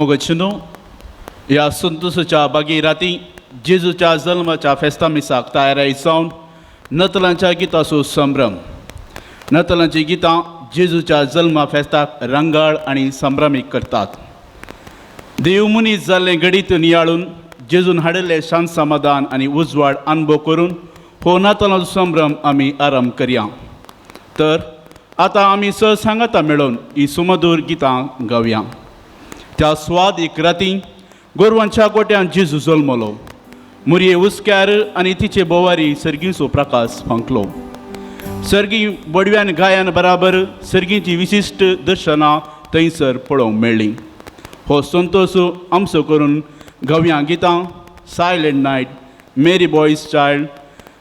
मोगचिनो ह्या संतोषाच्या बागी राती जेजूच्या जल्माच्या फेस्ता मिसाक तयारी जावन नतलांच्या गिताचो संभ्रम. नतलांची गितां जेजूच्या जल्मा फेस्ताक रंगाळ आनी संभ्रमीक करतात. देव मनीस जाल्ले घडीत नियाळून जेजून हाडिल्ले शांत समाधान आनी उजवाड अनुभव करून हो नातालांचो संभ्रम आमी आरंभ करया. तर आतां आमी सांगाता मेळोन ही सुमधूर गितां गावया. त्या स्वाद एक राती गोरवांच्या गोट्यान जेजू जल्मलो. मुरये उस्क्यार आनी तिचे बोवारी सर्गीचो प्रकाश फंकलो. सर्गी बडव्यान गायन बराबर सर्गीची विशिश्ट दर्शनां थंयसर पळोवंक मेळ्ळीं. हो संतोश आमचो करून गव्या गितां सायलेंट नायट, मेरी बॉयज चायल्ड,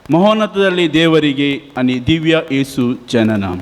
महोन्नत जाल्ली देवरिगे आनी दिव्य येसू जनना.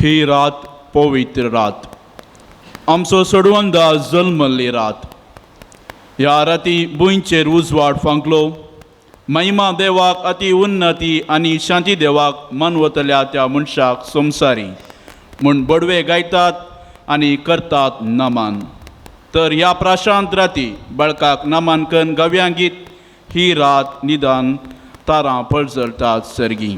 ही रात पवित्र रात, आमचो सोडवंदा जल्मल्ली रात. ह्या राती भुंयचेर उजवाड फांकलो. महिमा देवाक अति उन्नती आनी शांती देवाक मन वतल्या त्या मनशाक संवसारी म्हूण बडवे गायतात आनी करतात नमन. तर ह्या प्रशांत राती बळकाक नमन करून गव्यांगीत ही रात निदान तारां पळजळतात सर्गी.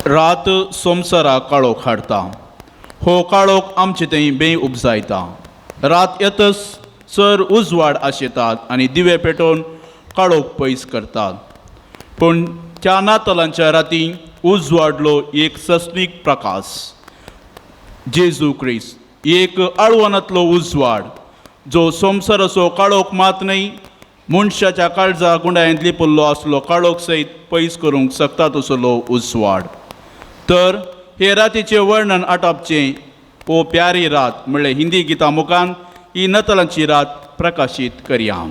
रात सोमसरा काळोख हाडटा. हो काळोख आमचे थंय बे उपजायता. रात येतच सर उजवाड आशेतात आनी दिवे पेटोवन काळोख पयस करतात. पूण त्या नातलांच्या राती उजवाडलो एक सस्मीक प्रकाश, जेजू क्रिस्त, एक आळवणांतलो उजवाड, जो सोमसराचो काळोख मात न्हय, मनशाच्या काळजा गुंडायांत लिपल्लो आसलो काळोख सयत पयस करूंक शकता तसलो उजवाड. तर हे रातीचें वर्णन आटोवचें ओ प्यारी रात म्हणल्यार हिंदी गितां मुखान ही नतलांची रात प्रकाशीत करया.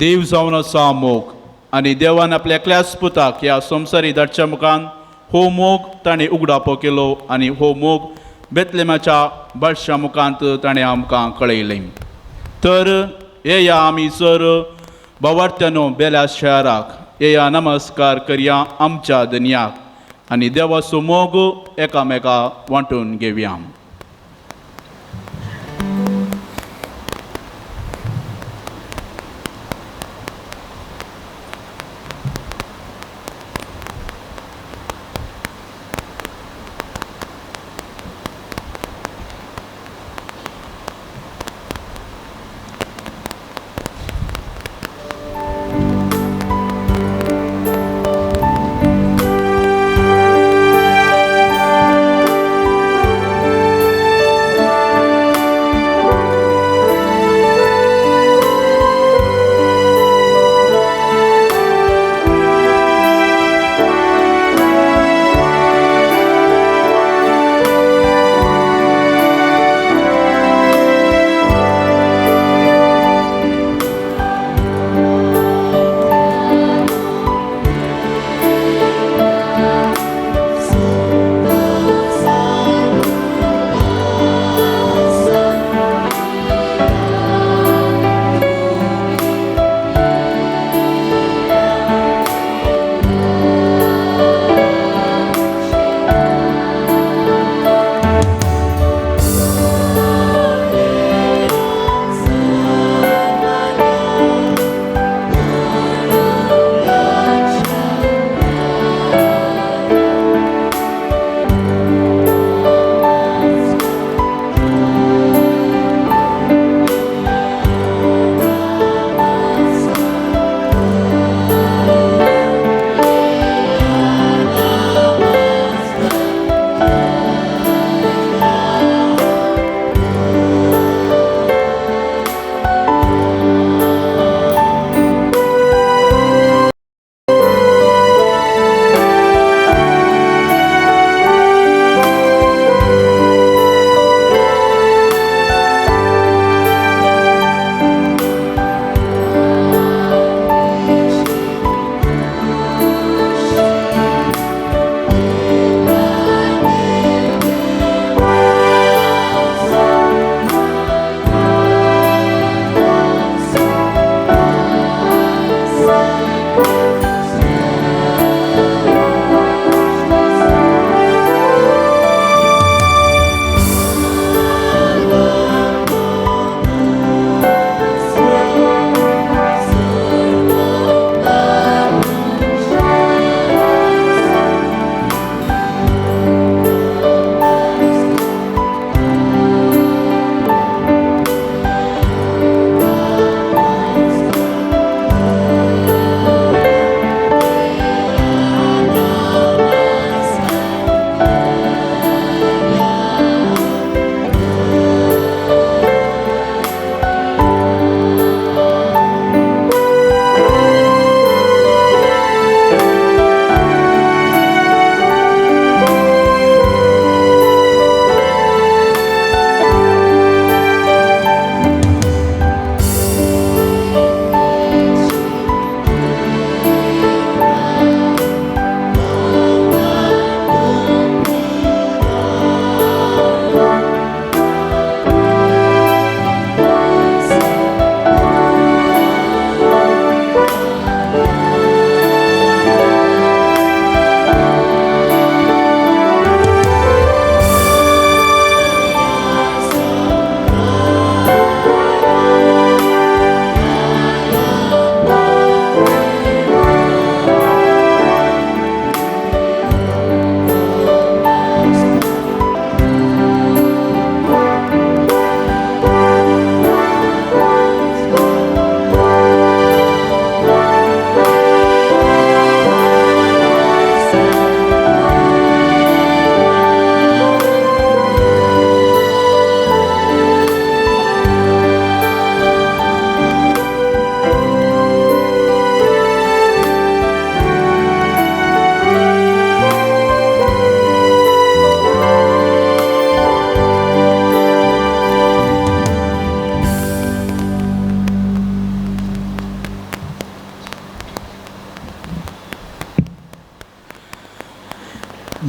देव जावन आसा मोग आनी देवान आपल्या एकल्याच पुताक ह्या संवसारी धाडच्या मुखान हो मोग ताणें उगडापो केलो आनी हो मोग बेतलेमाच्या बादशा मुखांत ताणें आमकां कळयलें. तर येया आमी जर भावार्थ्यानो बेल्या शहराक येया नमस्कार करया आमच्या धन्याक आनी देवाचो मोग एकामेकाक वांटून घेवया.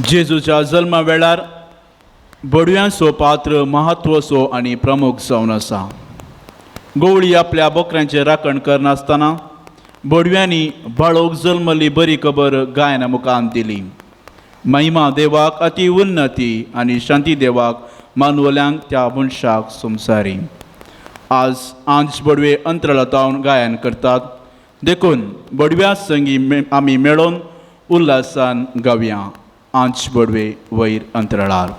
जेजूच्या जल्मा वेळार बडव्यांचो पात्र म्हत्वाचो आनी प्रमुख जावन आसा. गवळी आपल्या बोकऱ्यांचे राखण करनासतना बडव्यांनी बाळोक जल्मली बरी खबर गायन मुखान दिली. महिमा देवाक अति उन्नती आनी शांती देवाक मानवल्यांक त्या मनशाक संवसारी. आज आंच बडवे अंतराळांत गायन करतात. देखून बडव्या संगी आमी मेळोन उल्हासान गावया. आंच बडवे वयर अंतराळार.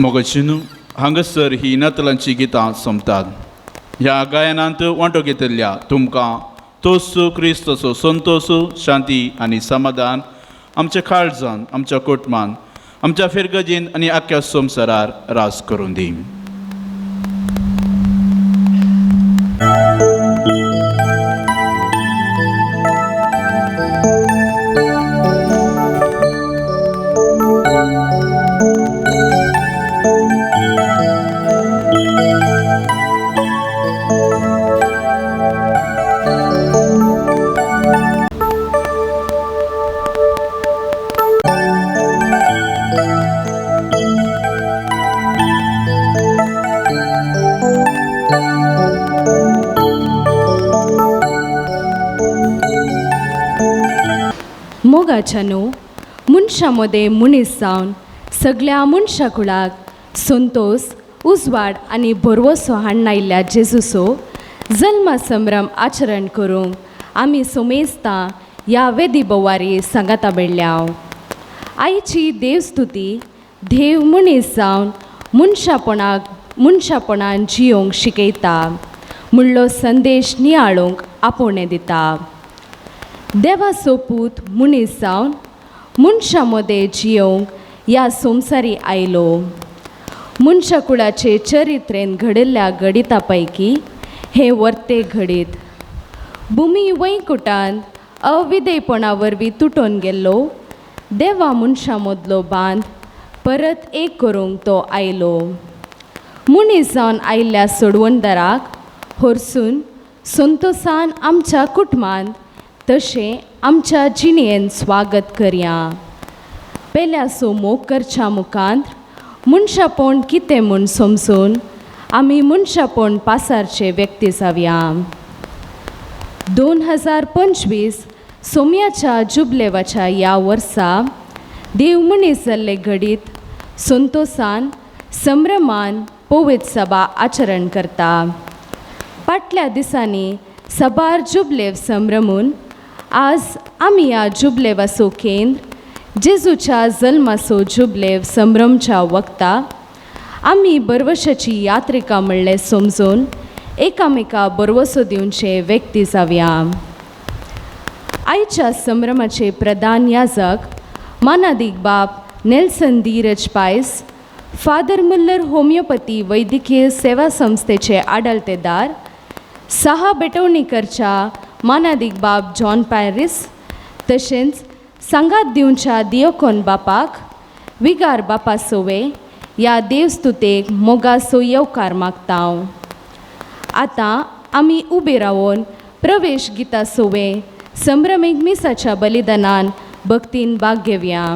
मोगचिनू हांगासर ही नतलांची गितां सोंपतात. ह्या गायनांत वांटो घेतिल्ल्या तुमकां तोसू क्रिस्तचो संतोसू शांती आनी समाधान आमच्या काळजान, आमच्या कुटुंबान, आमच्या फिरगजीन आनी आख्या संवसारार रास करून दी. मोगाच्यानो मनशामध्ये मनीस जावन सगळ्या मनशाकुळाक संतोष, उजवाड आनी बरवसो हाडून आयिल्ल्या जेजूचो जल्म संभ्रम आचरण करूंक आमी सोमेस्तां ह्या वेदी बोवारी सांगाता बेळ्ळ्या. आयची देवस्तुती देव मनीस जावन मनशापणान जियोंक शिकयता म्हणलो संदेश नियाळूंक आपोवणें दिता. देवाचो पूत मनीस जावन मनशा मदें जियोंक ह्या संवसारी आयलो. मनशाकुळाचे चरित्रेन घडिल्ल्या घडिता पैकी हे वर्ते घडीत. भुमी वैकुटांत अविधेयपणा वरवीं तुटून गेल्लो देवा मनशा मदलो बांद परत एक करूंक तो आयलो. मनीस जावन आयिल्ल्या सोडवणदाराक हरसून संतोषान आमच्या कुटुंबांत तशें आमच्या जिणेन स्वागत करया. पेल्यासो मोग करच्या मुखांत मनशापण कितें म्हूण समजून आमी मनशापण पासारचे व्यक्ती जावया. 2025 सोम्याच्या जुबलेवाच्या ह्या वर्सा देव मनीस जाल्ले घडीत संतोषान संभ्रमान पवित्र सभा आचरण करता. फाटल्या दिसांनी सबार जुबलेव संभ्रमून आज आमी ह्या जुबलेवाचो केंद्र जेजूच्या जल्माचो जुबलेव संभ्रमच्या वक्ता आमी बरवशाची यात्रिका म्हणले समजून एकामेका बरवसो दिवचे व्यक्ती जावया. आयच्या संभ्रमाचे प्रधान याजक मानादीक बाब नेल्सन धीरज पायस, फादर मुल्लर होमिओपॅथी वैद्यकीय सेवा संस्थेचे आडलतेदार, साहा बेटवणीकरच्या मानादीक बाब जॉन पॅरिस, तशेंच सांगात दिवच्या दियोकोन बापाक विगार बापा सोवे ह्या देवस्तुतेक मोगाचो येवकार मागतांव. आतां आमी उबे रावन प्रवेश गिता सोवे संभ्रमीक मिसाच्या बलिदानान भक्तीन भाग घेवया.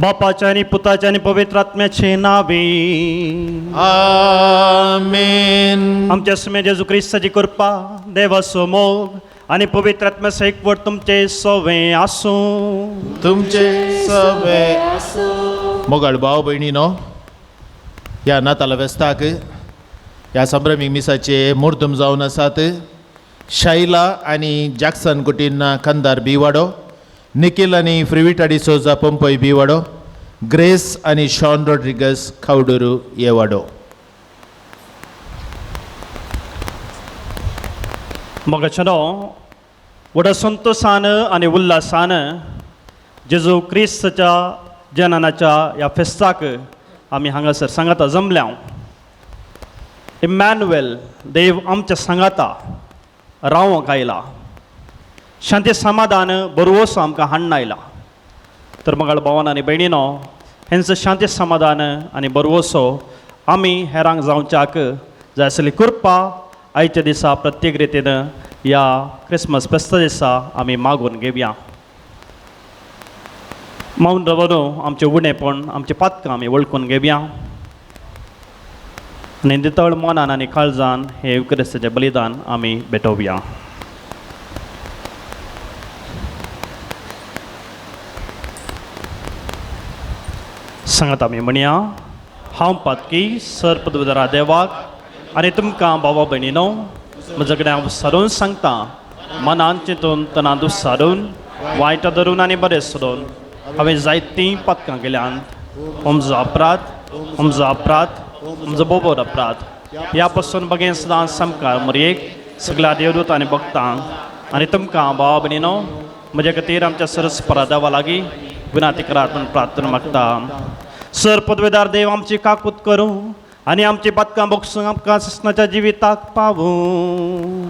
बापाच्या आणि पुताच्या आणि पवित्र आत्म्याचे नावे. आमेन. आमच्या समय जेजू ख्रिस्ताची कृपा, देवाचो मोग आणि पवित्र आत्म्याचो एकवट तुमचे सवे आसूं. तुमचे सवे मोगाळ भाव भयणीनो, ह्या नाताला वेस्ताक ह्या संभ्रमीक मिसाचे मुहूर्तम जावन आसात. शाइला आनी जॅक्सन कुटीन कंदार बी वाडो, निखिल आनी फ्रिविटाडी सोजा पंपय बी वाडो, ग्रेस आनी शॉन रॉड्रिगस खावडोरू येवाडो. मोगाचनो व्हड संतोषान आनी उल्हासान जेजू क्रिस्ताच्या जननाच्या ह्या फेस्ताक आमी हांगासर सांगाता जमल्या. इमॅन्युएल देव आमच्या सांगाता रावंक आयला. शांती समाधान बरोवसो आमकां हाडून आयला. तर मगाळ भावान आनी भयणीनो, हेंचो शांती समाधान आनी बरोवसो आमी हेरांक जावच्याक जाय आसली कृपा आयच्या दिसा प्रत्येक रितीन ह्या क्रिसमस फेस्ता दिसा आमी मागून घेवया. मौन रावन आमचें उणेपण आमचें पातकां आमी वळखून घेवया आनी नितळ मनान आनी काळजान हे क्रिस्ताचें बलिदान आमी भेटोवया. सांगात आमी म्हणया, हांव पातकी सर पदवीधरा देवाक आनी तुमकां भावा भयणीनो म्हजे कडेन हांव सारून सांगता, मनान चिंतून तनात सारून वायट धरून आनी बरें सोडून हांवें जायतीं पातकां केल्यांत. म्हजो अपराध म्हजो बोबोर अपराध ह्या पासून बगेन सदां समकार मरयेक सगळ्या देवदूत आनी भक्तांक आनी तुमकां भावा भयणीनो म्हजे खातीर आमच्या सरस्परा देवा लागीं विनाती करात म्हूण प्रार्थना मागता. सर पदवेदार देव आमची काकूत करूं आनी आमची पातकां भोगसूंक आमकां सस्नाच्या जिविताक पावूं.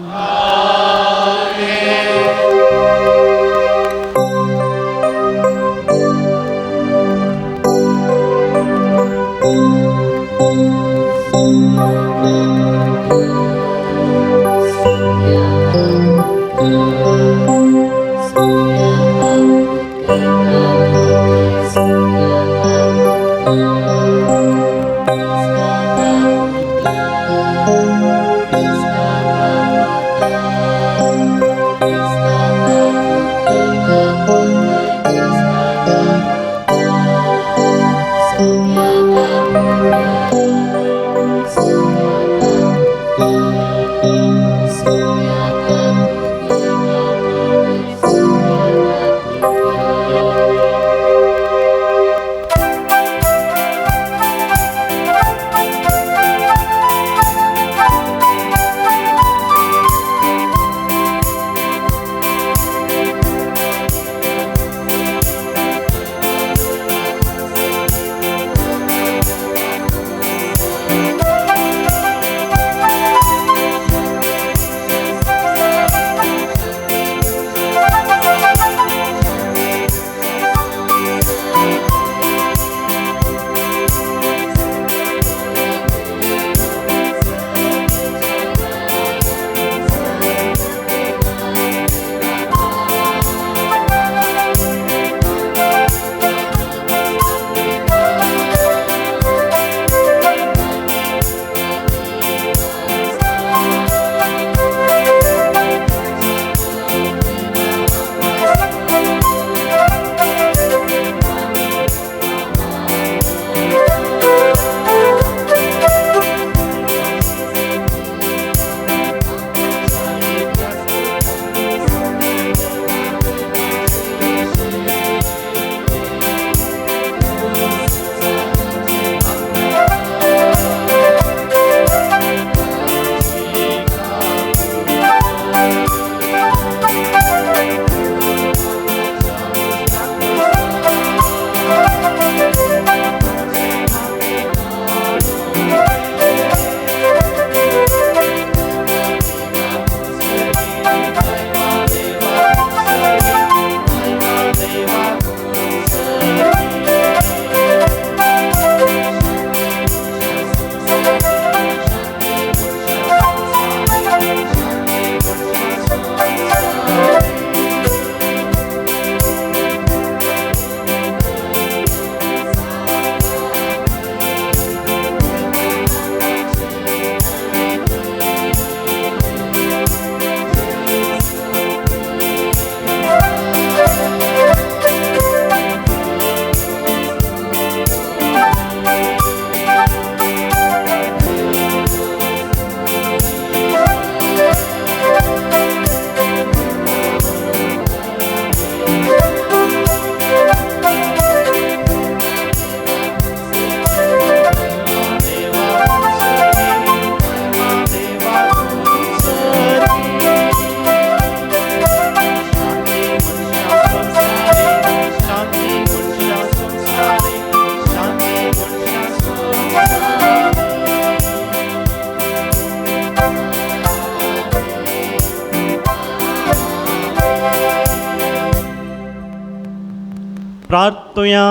प्रार्थुया.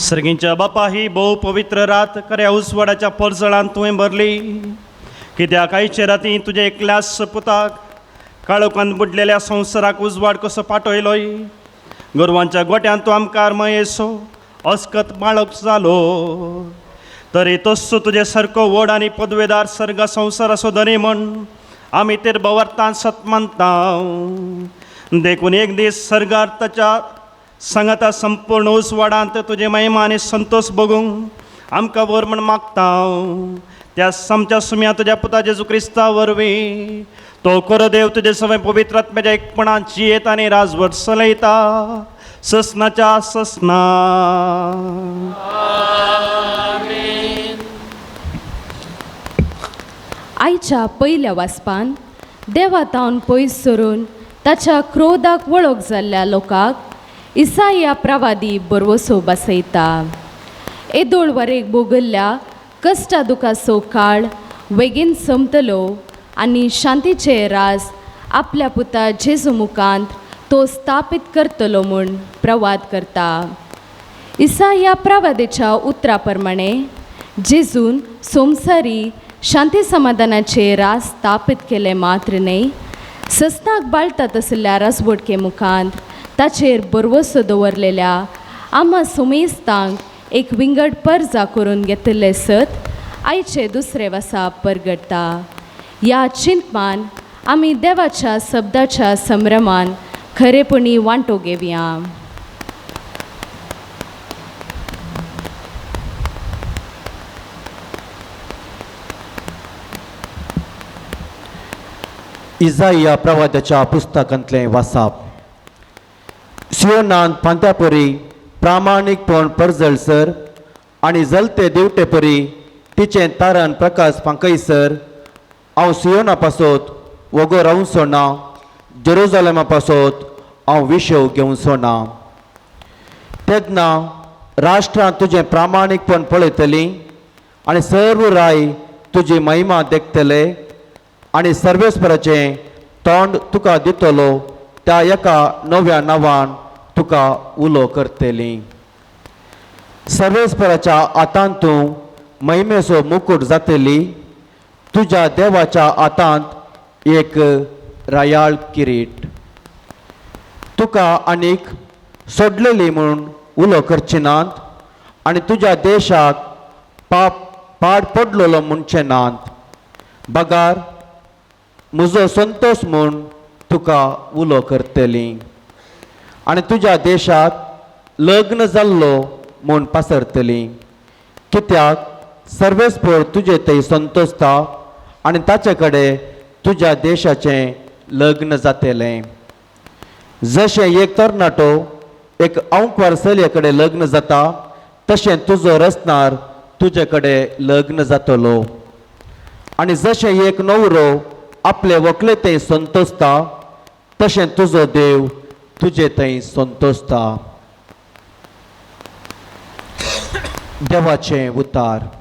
सर्गींच्या बापा ही भोव पवित्र रात खऱ्या उसवाडाच्या परजळान तुवें भरली. कित्याक आयचे राती तुजे एकल्याच पुताक काळोखांत बुडलेल्या संवसाराक उजवाड कसो पाठयलोय. गोरवांच्या गोट्यान तूं आमकां मयेसो अस्कत बाळक जालो. तरी तस्सो तुजे सारको व्हड आनी पदवेदार सर्ग संवसार असो धनी म्हण आमी तेर भवार्थान सतमानता. देखून एक दीस सर्गार ताच्या सांगाता संपूर्ण उसवाडांत तुजे महिमा आनी संतोष बगूंक आमकां वर म्हण मागता. त्या आमच्या सुम्या तुज्या पुता जेजू क्रिस्ता वरवीं तो खरो देव तुजे सवय पवित्र आत्म्याच्या एकपणान जियेत आनी राजवट चलयता ससनाच्या ससना. आयच्या पयल्या वाचपान देवातावन पयस सरून ताच्या क्रोधाक वळख जाल्ल्या लोकांक इसाया प्रवादी बरवसो बसयता. येदोळ वरेक बोगल्ल्या कश्टा दुखाचो काळ बेगीन संपतलो आनी शांतीचे रास आपल्या पुता जेजू मुखांत तो स्थापीत करतलो म्हूण प्रवाद करता. इसाया प्रवादेच्या उतरा प्रमाणे जेजून सोमसारी शांती समाधानाचे रास स्थापीत केले मात्र न्ही, सस्नाक बाळतात असल्या राजवटके मुखांत ताचेर बरवसो दवरलेल्या आम्हा सुमेस्तांक एक विंगड पर्जा करून घेतिल्ले सत आयचे दुसरे वर्सा परगडटा. ह्या चिंतमान आमी देवाच्या शब्दाच्या संभ्रमान खरेपणी वांटो घेवया. इसाया प्रवाद्याच्या पुस्तकांतलें वाचप. सियोनांत पांत्यापरी प्रामाणीकपण परजळसर आनी जलते दिवटे परी तिचें तारण प्रकाश पांकयसर हांव सियोना पासत वगो रावूंचो ना, जेरुसलेमा पासत हांव विशव घेवचो ना. तेन्ना राष्ट्रां तुजें प्रामाणीकपण पळयतलीं आनी सर्व राय तुजी महिमा देखतले आनी सर्वेस्पराचें तोंड तुका दितलो त्या एका नव्या नांवान तुका उलो करतलीं. सर्वेस्पराच्या हातांत तूं महिमेचो मुकुट जातली, तुज्या देवाच्या हातांत एक रायाळ किरीट. तुका आनीक सोडलेली म्हूण उलो करचे नात आनी तुज्या देशाक पाड पडलेलो म्हणचे नात. बगार म्हजो संतोश म्हूण तुका उलो करतलीं आनी तुज्या देशाक लग्न जाल्लो म्हूण पासरतलीं. कित्याक सर्वेस्पर तुजे थंय संतोसता आनी ताचे कडेन तुज्या देशाचें लग्न जातलें. जशें एक तरणाटो एक अंकवार चलये कडेन लग्न जाता तशें तुजो रचणार तुजे कडेन लग्न जातलो. आनी जशें एक न्हवरो आपले व्हंकले थंय संतोसता तशें तुजो देव तुजे थंय संतोसता. देवाचें उतार.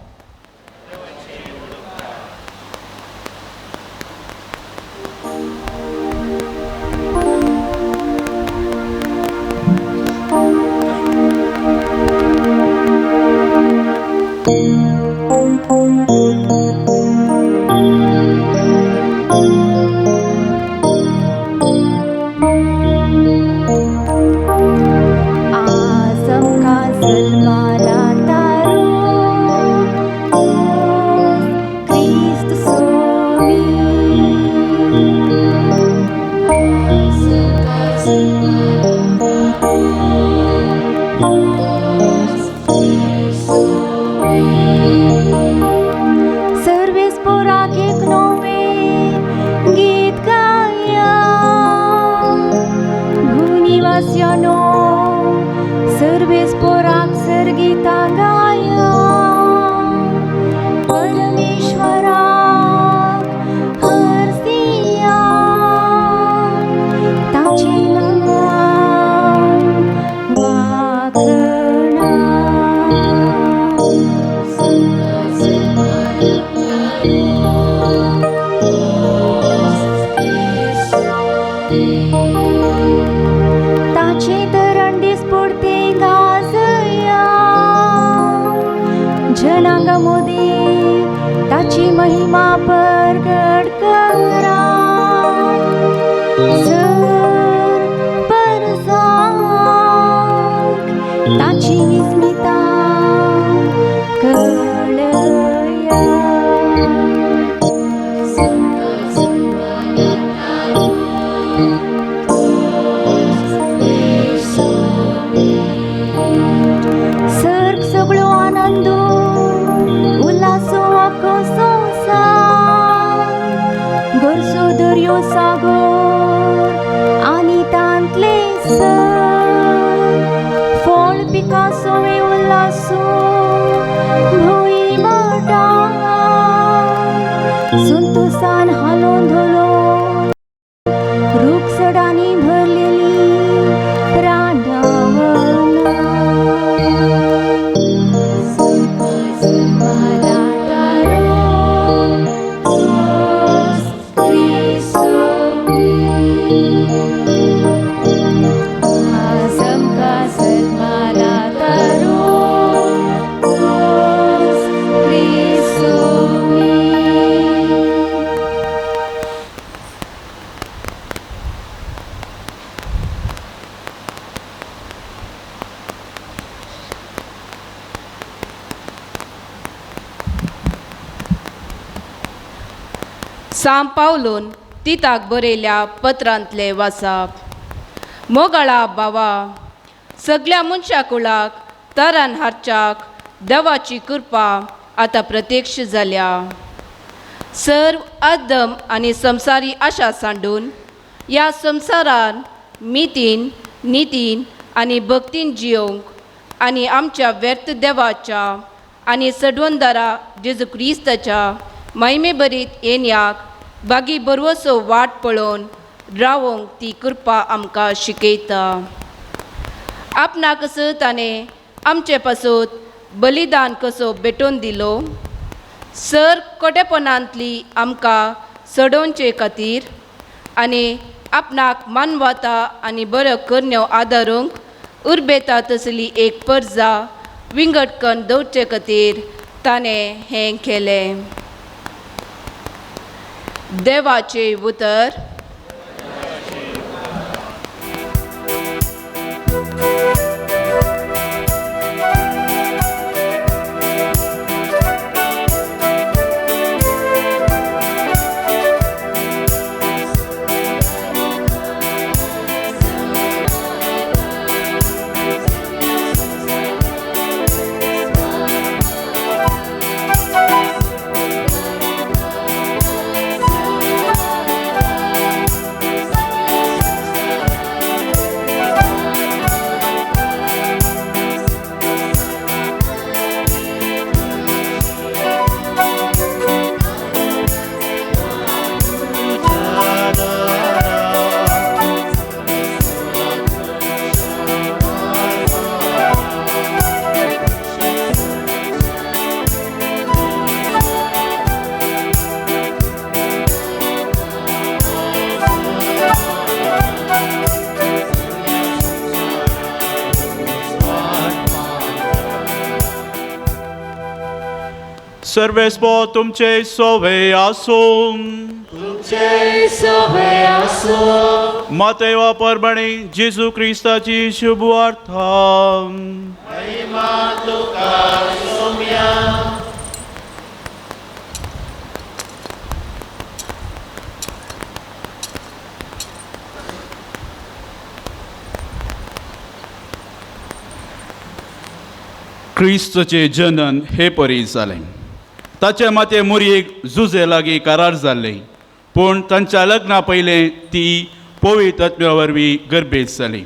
आजम का सलमाला तारो सागर आनी तांतले फळ पिकासो उल्हासो भुई माटा संतोषान हालोन धोलो रूख सडांनी भरलेली रांडावना सांब पावलून तिताक बरयल्या पत्रांतले वाचप मोगाळा बावा सगळ्या मनशा कुळाक तरान हारच्याक देवाची कृपा आतां प्रत्यक्ष जाल्या सर्व अदम आनी संवसारी आशा सांडून ह्या संवसारान मितीन नितीन आनी भक्तीन जियोंक आनी आमच्या व्यर्थ देवाच्या आनी सडवंदारा जेजू क्रिस्ताच्या महिमे बरीत येण्याक बागी बरवसो वाट पळोवन रावोंक ती कृपा आमकां शिकयता आपणाक कसो ताणें आमचे पासून बलिदान कसो भेटोवन दिलो सर कोटेपणांतली आमकां सडोवचे खातीर आनी आपणाक मानवता आनी बऱ्यो करण्यो आदारूंक उर्बेता तसली एक पर्जा विंगडकन दवरचे खातीर ताणें हें केलें देवाचे उतर सर्वेस्पो तुमचे सोवे आसून मातेवा परमणी जेजू क्रिस्ताची शुभ वार्ता क्रिस्तचे जनन हे परी जालें ताचे माते मुरयेक जुजे लागीं करार जाल्ले पूण तांच्या लग्ना पयलें ती पवित्र आत्म्या वरवीं गर्भेत जाली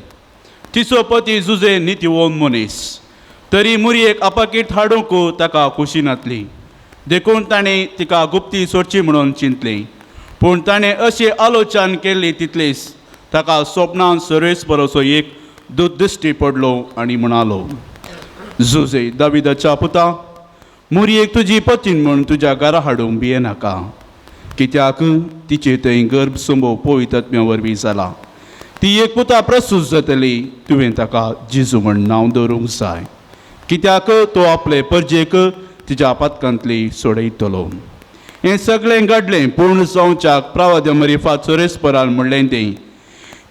तिचो पती जुजे नितिवोन मनीस तरी मुरयेक आपाकीत हाडूंक ताका खुशी नातली देखून ताणें तिका गुप्ती सोडची म्हणून चिंतलें पूण ताणें अशी आलोचना केल्ली तितलेच ताका स्वप्नांत सर्वेस्पराचो एक दूत दिश्टी पडलो आनी म्हणालो जुजे दाविदाच्या पुता मुरयेक तुजी पतीन म्हूण तुज्या घरा हाडूंक भियेनाका कित्याक तिचे थंय गर्भ संभोव पवित्र आत्म्या वरवीं जाला ती एक पुता प्रसूत जातली तुवें ताका जेजू म्हूण नांव दवरूंक जाय कित्याक तो आपले परजेक तिच्या पातकांतली सोडयतलो हें सगळें घडलें पूर्ण जावच्याक प्रवाद्य मरिफात सोरेस्परान म्हणलें तें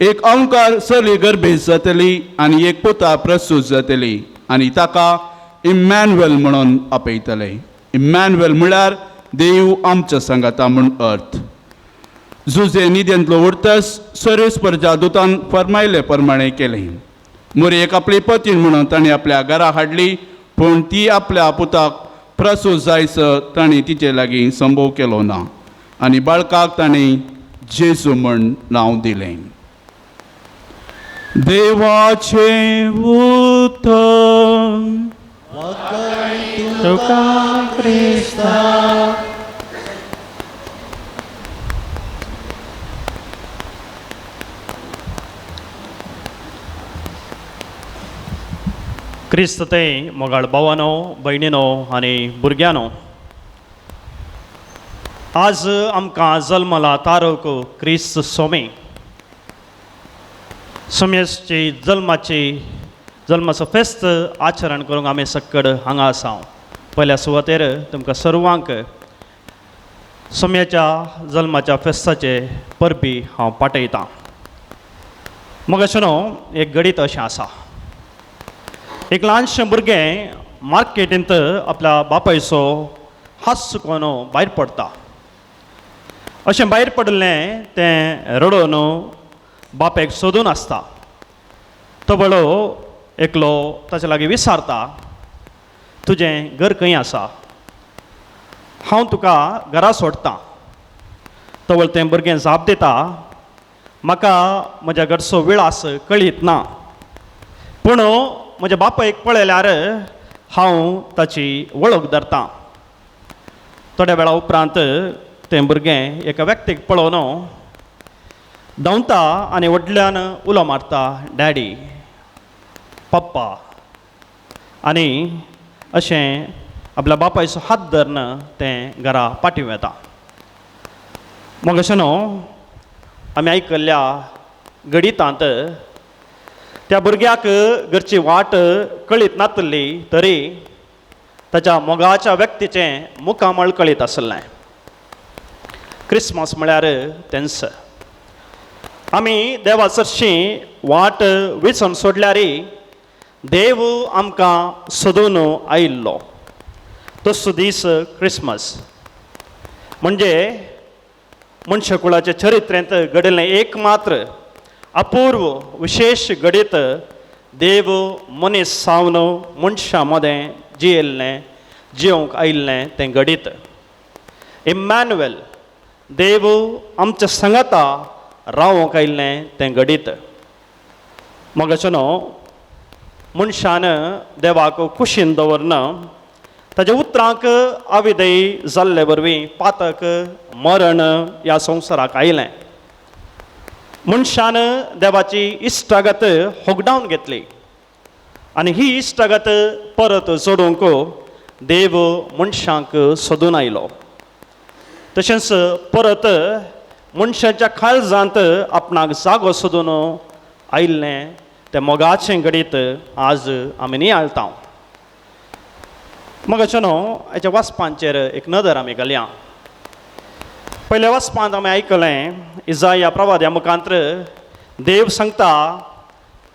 एक अंकार चली गर्भेत जातली आनी एक पुता प्रसूत जातली आनी ताका इमॅन्युएल म्हणून आपयतले इमॅन्युएल म्हळ्यार देव आमच्या सांगाता म्हूण अर्थ जुजे न्हिदेंतलो उरतस सर्वेस्पराच्या दुतान फरमायले प्रमाणे केलें मुरयेक आपली पतीन म्हणून ताणें आपल्या घरा हाडली पूण ती आपल्या पुताक प्रसूत जायसर ताणें तिचे लागीं संभोव केलो ना आनी बाळकाक ताणें जेजू म्हण नांव दिलें. देवाचे उतर तुका क्रिस्ता क्रिस्त ते मोगाळ भावानो, भयणीनो आनी भुरग्यानो, आज आमकां जल्मला तारक क्रिस्त सोमे. सोमेची जल्माचो फेस्त आचरण करूंक आमी सक्कड हांगा आसा. पयल्या सुवातेर तुमकां सर्वांक सोम्याच्या जल्माच्या फेस्ताचे परबी हांव पाठयतां. मग अशें न्हू, एक गणीत अशें आसा. एक ल्हानशें भुरगें मार्केटींत आपल्या बापायचो हात चुकोवन भायर पडटा. अशें भायर पडलें तें रडोवन बापेक सोदून आसता. तो बडो एकलो ताचे लागीं विचारता, तुजें घर खंय आसा? हांव तुका घरा सोडटां. तो तें भुरगें जाप दिता, म्हाका म्हज्या घरचो विळास कळीत ना, पूण म्हज्या बापायक पळयल्यार हांव ताची वळख धरतां. थोड्या वेळा उपरांत तें भुरगें एका व्यक्तीक पळोवन धांवता आनी व्हडल्यान उलो मारता, डॅडी, पप्पा, आनी अशें आपल्या बापायचो हात धरून तें घरा पाठीव येता. मग अशें न्हू, आमी आयकल्ल्या गणितांत त्या भुरग्याक घरची वाट कळीत नासली तरी ताच्या मोगाच्या व्यक्तीचें मुखामळ कळीत आसलें. क्रिसमस म्हळ्यार तेंच. आमी देवा चडशी वाट विचून सोडल्यार देव आमकां सोदून आयिल्लो तसो दीस क्रिसमस. म्हणजे मनशाकुळाच्या चरित्रेंत घडिल्लें एक मात्र अपूर्व विशेष घडीत देव मनीस सावन मनशा मदें जियोंक आयिल्लें तें घडीत. इम्मॅन्युएल, देव आमच्या संगता रावोंक आयिल्लें तें घडीत. मग अशें न्हू, मनशान देवाक खुशीन दवरन ताच्या उतरांक आविदय जाल्ले वरवीं पातक मरण ह्या संवसाराक आयलें. मनशान देवाची इश्टागत होगडावन घेतली आनी ही इश्टागत परत जोडूंक देव मनशांक सोदून आयलो. तशेंच परत मनशाच्या काळजांत आपणाक जागो सोदून आयिल्लें तें मोगाचें घडीत आज आमी नियाळटां. मग अशें न्हू, हेच्या वाचपांचेर एक नदर आमी घालया. पयल्या वाचपांत आमी आयकलें, इजाया प्रवाद्या मुखांतर देव सांगता,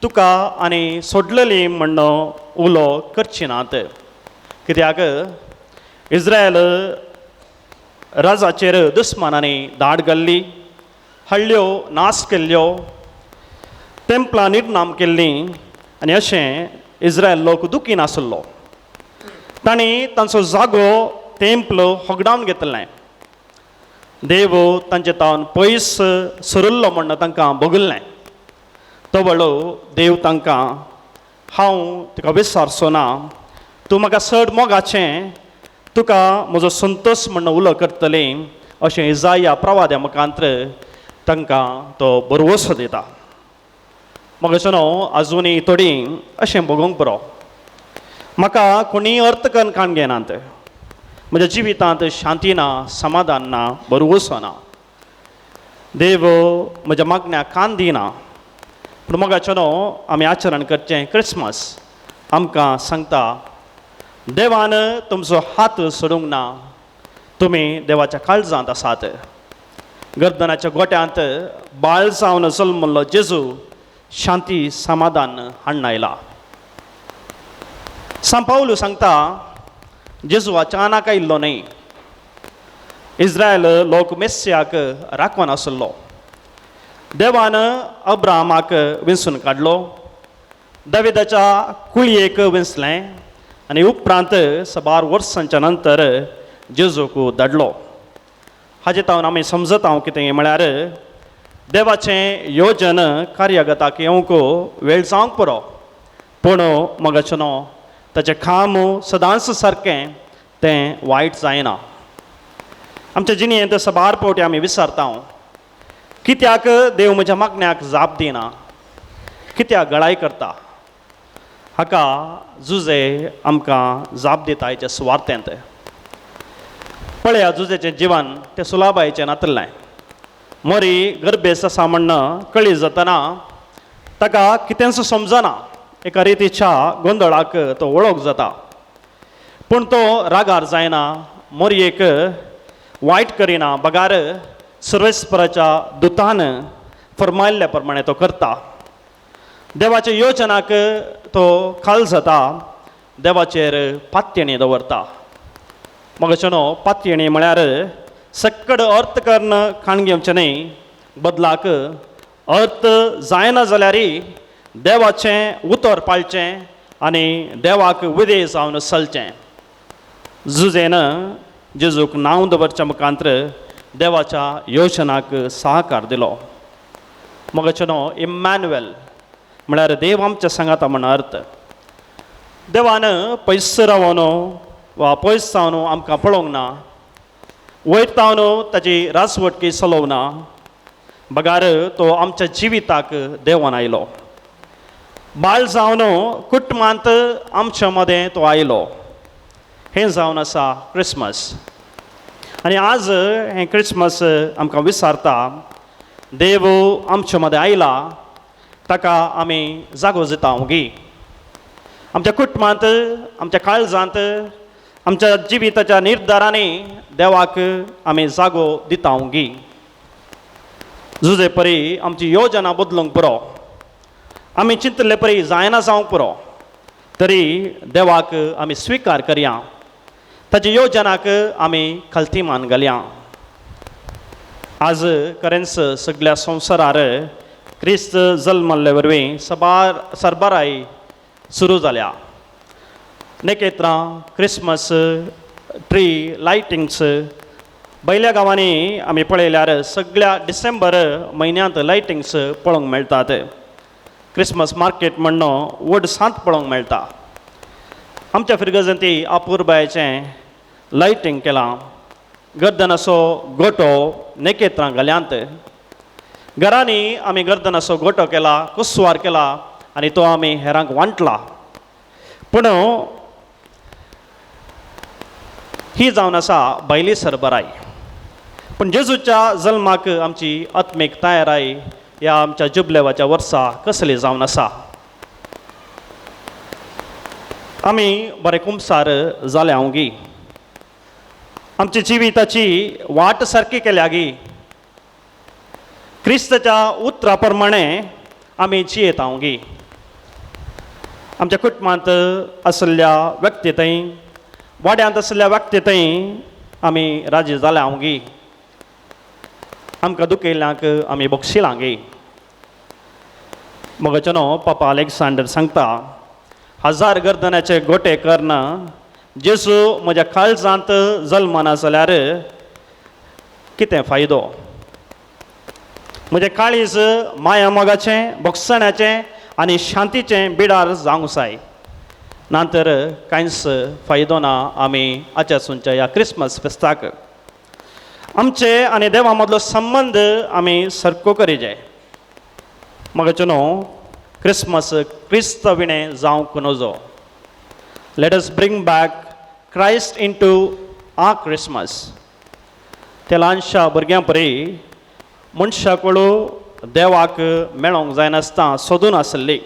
तुका आनी सोडलेली म्हणून उलो करची नात, कित्याक इज्रायल राजाचेर दुस्मानांनी धाड घाल्ली, हळ्ळ्यो नाश केल्ल्यो, टेंपलां निर्नाम केल्लीं, आनी अशें इज्रायल लोक दुखी नासलो. तांणी तांचो जागो टेंपल होगडावन घेतलें. देव तांचे तावन पयस सरिल्लो म्हणून तांकां भोगल्लें. तो वेळो देव तांकां, हांव तुका विसारचो ना, तूं म्हाका चड मोगाचें, तुका म्हजो संतोश म्हणून उलो करतलें, अशें इजाया प्रवाद्या मुखांतर तांकां तो भरवोसो दिता. मग अशें न्हू, आजुनूय थोडी अशें भोगूंक पुरो, म्हाका कोणीय अर्थ करून काण घेनात, म्हज्या जिवितांत शांती ना, समाधान ना, भरवोसो ना, देव म्हज्या मागण्याक कान दिना. पूण मोगाचें न्हू, आमी आचरण करचें क्रिसमस आमकां सांगता, देवान तुमचो हात सोडूंक ना, तुमी देवाच्या काळजांत आसात. गर्दनाच्या गोट्यांत बाळ जावन जल्मल्लो जेजू शांती समाधान हाडून आयला. सांत पावलू सांगता, जेजू अचानक आयिल्लो न्ही. इज्रायल लोक मेस्सियाक राखवन आसलो. देवान अब्राहमाक विंचून काडलो, दाविदाच्या कुळयेक विंचलें आनी उपरांत 12 वर्सांच्या नंतर जेजूक धाडलो. हाजे तावन आमी समजत हांव कितें म्हळ्यार देवाचें योजन कार्यगताक येवंक वेळ जावंक पुरो पूण मगाचें न्हू ताचें काम सदांच सारकें तें वायट जायना. आमच्या जिणेंत सबार फावटी आमी विचारता कित्याक देव म्हज्या मागण्याक जाप दिना, कित्याक गळाय करता. हाका जुजे आमकां जाप दिता हेच्या सुवार्थेंत. पळया जुजेचें जिवन तें सुलाबायेचें नातलें. मोरी गर्भेस आसा म्हणणं कळी जातना ताका कितेंच समजना. एका रितीच्या गोंधळाक तो वळख जाता. पूण तो रागार जायना, मोरयेक वायट करिना. बगार सर्वेस्पराच्या दुतान फरमायल्ल्या प्रमाणे तो करता. देवाच्या योजनाक तो खाल जाता, देवाचेर पातयेणी दवरता. मगाचें न्हू पातयेणी म्हळ्यार सक्कड अर्थ कर्ण खाण घेवचें न्ही, बदलाक अर्थ जायना जाल्यारय देवाचें उतर पाळचें आनी देवाक विधेय जावन चलचें. जुजेन जेजूक नांव दवरच्या मुखांतर देवाच्या योजनाक सहकार दिलो. मगाचें न्हू इम्मॅन्युएल म्हळ्यार देव आमच्या सांगाता म्हण अर्थ. देवान पयस रावन वा पयस जावन आमकां पळोवंक ना, वयर जावन ताची राजवटकी चलोवना. बगार तो आमच्या जिविताक देवान आयलो. बाळ जावन कुटुंबांत आमच्या मदें तो आयलो. हें जावन आसा क्रिसमस. आनी आज हें क्रिसमस आमकां विचारता देव आमच्या मदें आयला, ताका आमी जागो दिता गी. आमच्या कुटुंबांत, आमच्या काळजांत, आमच्या जिविताच्या निर्धारांनी देवाक आमी जागो दिता गी. जुजे परी आमची योजना बदलूंक पुरो. आमी चिंतले परी जायना जावंक पुरो, तरी देवाक आमी स्विकार करया. ताची योजनाक आमी खलतीमान घालया. आज खरेंच सगळ्या संवसारार क्रिस्त जल्मल्ले वरवीं सरबराई सुरू जाल्या. नेकेत्रां, क्रिसमस ट्री, लायटिंग्स बैल्या गांवांनी आमी पळयल्यार सगळ्या डिसेंबर म्हयन्यांत लायटिंग्स पळोवंक मेळटात. क्रिसमस मार्केट म्हणून व्हड सांत पळोवंक मेळटा. आमच्या फिरगजंती अपुरबायेचें लायटिंग केलां. गर्दनाचो गोटो नेकेत्रां घाल्यांत. घरांनी आमी गर्दनाचो गोटो केला, कुस्वार केला आनी तो आमी हेरांक वांटला. पूण ही जावन आसा भायली सरबराई. पूण जेजूच्या जल्माक आमची आत्मीक तयाराई ह्या आमच्या जुबलेवाच्या वर्सा कसली जावन आसा. आमी बरे कुमसार जाल्या गी. आमची जिविताची वाट सारकी केल्या गी. क्रिस्ताच्या उतरा प्रमाणे आमी जियेता गी. आमच्या कुटुंबांत आसलेल्या व्यक्तीतय, वाड्यांत आसलेल्या व्यक्तीतय आमी राजी जाल्या गी. आमकां दुखयल्ल्यांक आमी बक्षिलां गी. मगाचें न्हू पापा अलेक्सांडर सांगता, 1000 गर्दनाचे गोटे करना जेजू म्हज्या काळजांत जल्मना जाल्यार कितें फायदो. म्हजें काळीज माया मोगाचें, भोगसणाचें आनी शांतीचें बिडार जावंक जाय. नातर कांयच फायदो ना. आमी आच्यासूनच्या ह्या क्रिसमस फेस्ताक आमचे आनी देवा मदलो संबंद आमी सारको करी जाय. मगाचें न्हू क्रिसमस क्रिस्तविणें जावंक नजो. Let us bring back Christ into our Christmas. त्या ल्हानशा भुरग्यां परी मनशाकडू देवाक मेळोंक जायनासता सोदून आसली.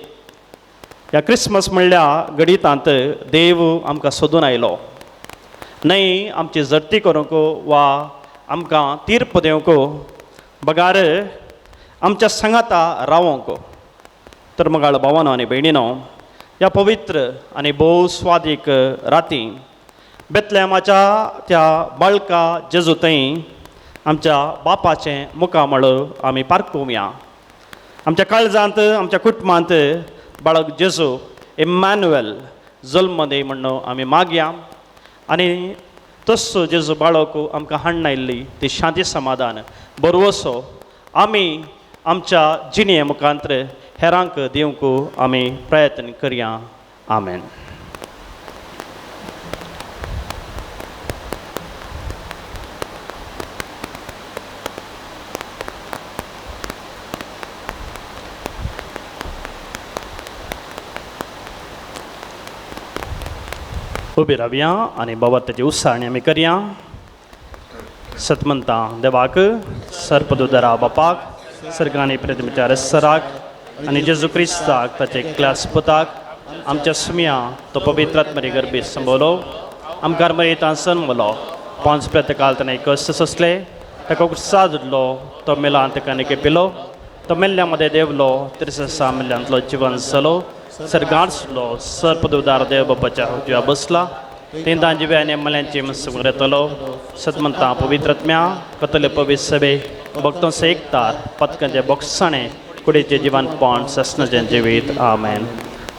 ह्या क्रिसमस म्हणल्या गडितांत देव आमकां सोदून आयलो. न्हय आमची जर्ती करूंक वा आमकां तीर्प दिवंक, बगार आमच्या सांगाता रावोंक. तर मगाळ भावानो आनी भयणीनो, ह्या पवित्र आनी भोव स्वादीक राती बेतलेमाच्या त्या बाळका जेजूतय आमच्या बापाचें मुखामळ आमी पारखुवया. आमच्या काळजांत, आमच्या कुटुंबांत बाळक जेजू इम्मॅन्युएल जल्म दी म्हणून आमी मागया. आनी तस्सो जेजू बाळोकू आमकां हाडनायल्ली ती शांती समाधान बरोवसो आमी आमच्या जिणे मुखांतर हेरांक दिवंक आमी प्रयत्न करया आमेन. उबी रावया आनी बाबा तेजी उत्साहणी आमी करया. सतमंता देवाक सर्पदुदरा बापाक सर्गांनी प्रथमच्या सराक आनी जेजू क्रिस्ताक ताचे क्लास पुताक आमच्या सुमिया तो पवित्रात्मरी गर्भी संभोवलो आमकां मरेतान सन्मलो पांच प्रतकाल ताणें कश्ट सोंसले ताका उत्साह जुडलो तो मेलान ताका केपिलो तो मेल्ल्यामध्ये देवलो त्रिसा मेल्ल्यांतलो जिवन जालो सर्गांत सुटलो सर्पदुदार देव बापाच्या हुजव्या बसला तेन्ना जिव्याने मल्यांची मसूक येतलो सतमंता पवित्रात्म्या कतले पवित्र सभे भक्तांचे एकतार पथकांचे बक्षाणे कुडीचे जिवनपण ससनाचें जिवीत आमेन.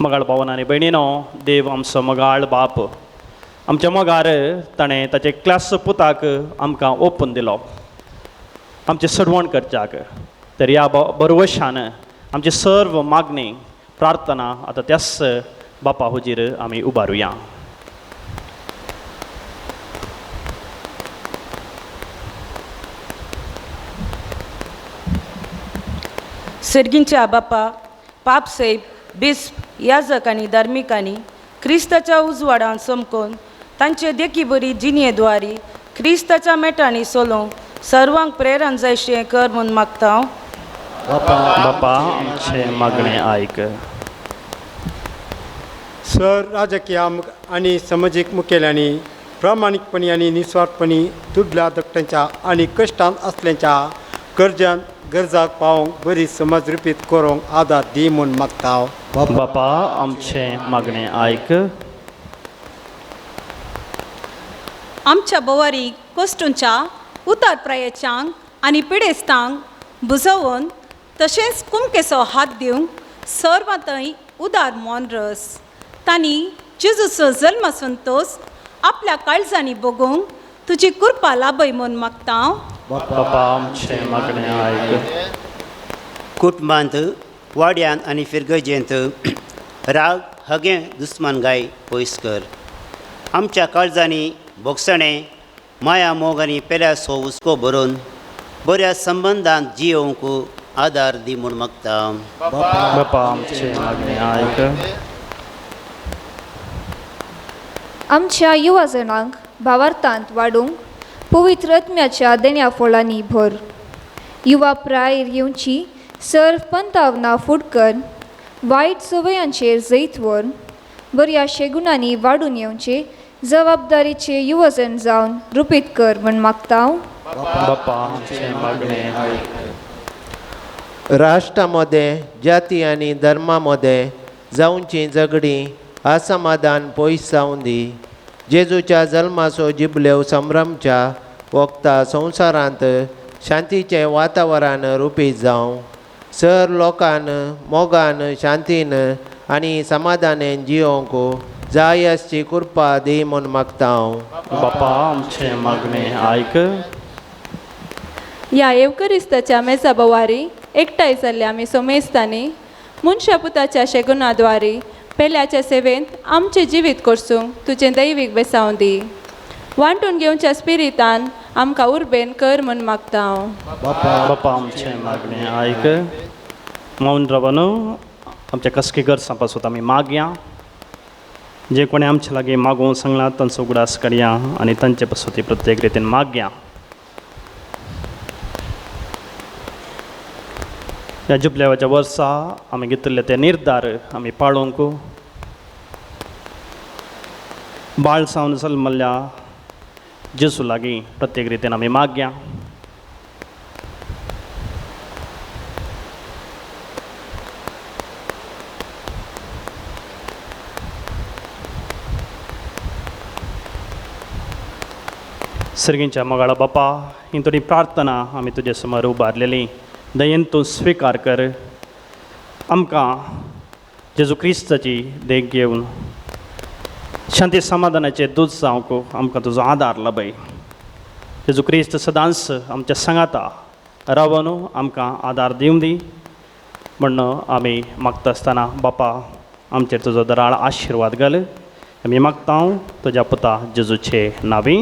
मगाळ भावन आनी भयणीनो देव आमचो मगाळ बाप आमच्या मोगार ताणें ताचे क्लास पुताक आमकां ओपून दिलो आमचे सडवण करच्याक. तर ह्या बरवशान आमची सर्व मागणी प्रार्थना आतां त्याच बापा हुजीर आमी उबारुया. सर्गींच्या बापा पापसेब बिस्प याजक आनी धार्मिकांनी क्रिस्ताच्या उजवाडान समकोन तांचे देखी बरी जिणेद्वारी क्रिस्ताच्या मेटांनी सोलोवंक सर्वांक प्रेरण जायशें कर म्हूण मागता हांव. बापा आमचे मागणे आयक. सर राजकीय आणि सामाजिक मुखेल्यांनी प्रामाणिकपणी आणि निस्वार्थपणी दुबळ्या दगटांच्या आणि कश्टांत असल्याच्या गरजाक पावोवंक बरी समाज रुपीत करूंक आदार दी म्हूण मागता हांव. बापा आमचे मागणे आयक. आमच्या बोवारी कोस्टूंच्या उतार प्रायेच्यांक आनी पिडेस्तांक बुजोवन तशेंच कुमकेचो हात दिवंक सर्वां थंय उदार मौन रस तांणी जेजूचो जल्म संतोष आपल्या काळजांनी बगोवंक तुजी कृपा लाभय म्हूण मागता हांव. बापा आमचे मागणे आयक. कुटुंबांत वाड्यांत आनी फिरगजेंत राग हगे दुस्मानगाय पयस कर. आमच्या काळजांनी बोगसणें माया मोग आनी पेल्यासो हुस्को भरून बऱ्या संबंदांत जियोवंक आदार दी म्हूण मागता. बापा आमचे मागणे आयक. आमच्या युवा जणांक भावार्थांत वाडूंक पवित्र आत्म्याच्या देण्या फळांनी भर. युवा प्राय येवची सर्व पंतावना फुडकर वायट सवयांचेर जैत व्हर बऱ्या शेगुणांनी वाडून येवचे जबाबदारीचे युवजन जावन रुपीत कर म्हूण मागता हांव. बापा आमचे मागणे आयक. राष्ट्रामध्ये जाती आणि धर्मामध्ये जावची झगडी असमाधान पयस जावन दी. जेजूच्या जल्माचो जिबलेव संभ्रमच्या वक्ता संवसारांत शांतीचें वातावरण रुपीत जावं सर लोकान मोगान शांतीन आनी समाधानान जियोवंक जाय आसची कृपा दी म्हूण मागता हांव. बापा आमचे मागणे आयक. ह्या येवकरिस्ताच्या मेजा बोवारी एकठांय जाल्ले आमी सोमेस्तांनी मनशा पुताच्या शेगुणाद्वारे पेल्याच्या सेवेंत आमचे जिवीत करसूंक तुजें दैवीक बेसांव दी. वांटून घेवच्या स्पिरितान आमकां उर्बेन कर म्हूण मागता हांव. बापा आमचे मागणे आयक. मौन रावन आमच्या कसकी गरजां पासून आमी मागया. जे कोणी आमचे लागीं मागूंक सांगलां तांचो उगडास करया आनी तांचे पासून ती प्रत्येक रितीन मागया. ह्या जुबल्याच्या वर्सा आमी घेतिल्ले ते निर्धार आमी पाळूंक बाळ सावन जल्मल्ल्या जेजू लागीं प्रत्येक रितीन आमी मागया. सर्गींच्या मोगाळा बापा ही थोडी प्रार्थना आमी तुजे समोर उबारलेली दयेन तूं स्विकार कर. आमकां जेजू क्रिस्ताची देख घेवन शांती समाधानाचे दूध जावंक आमकां तुजो आदार लाभय. जेजू क्रिस्त सदांच आमच्या सांगाता रावन आमकां आदार दिवं दी म्हण आमी मागता आसतना बापा आमचेर तुजो दराळ आशिर्वाद घाल. आमी मागता तुज्या पुता जेजूचे नांवी.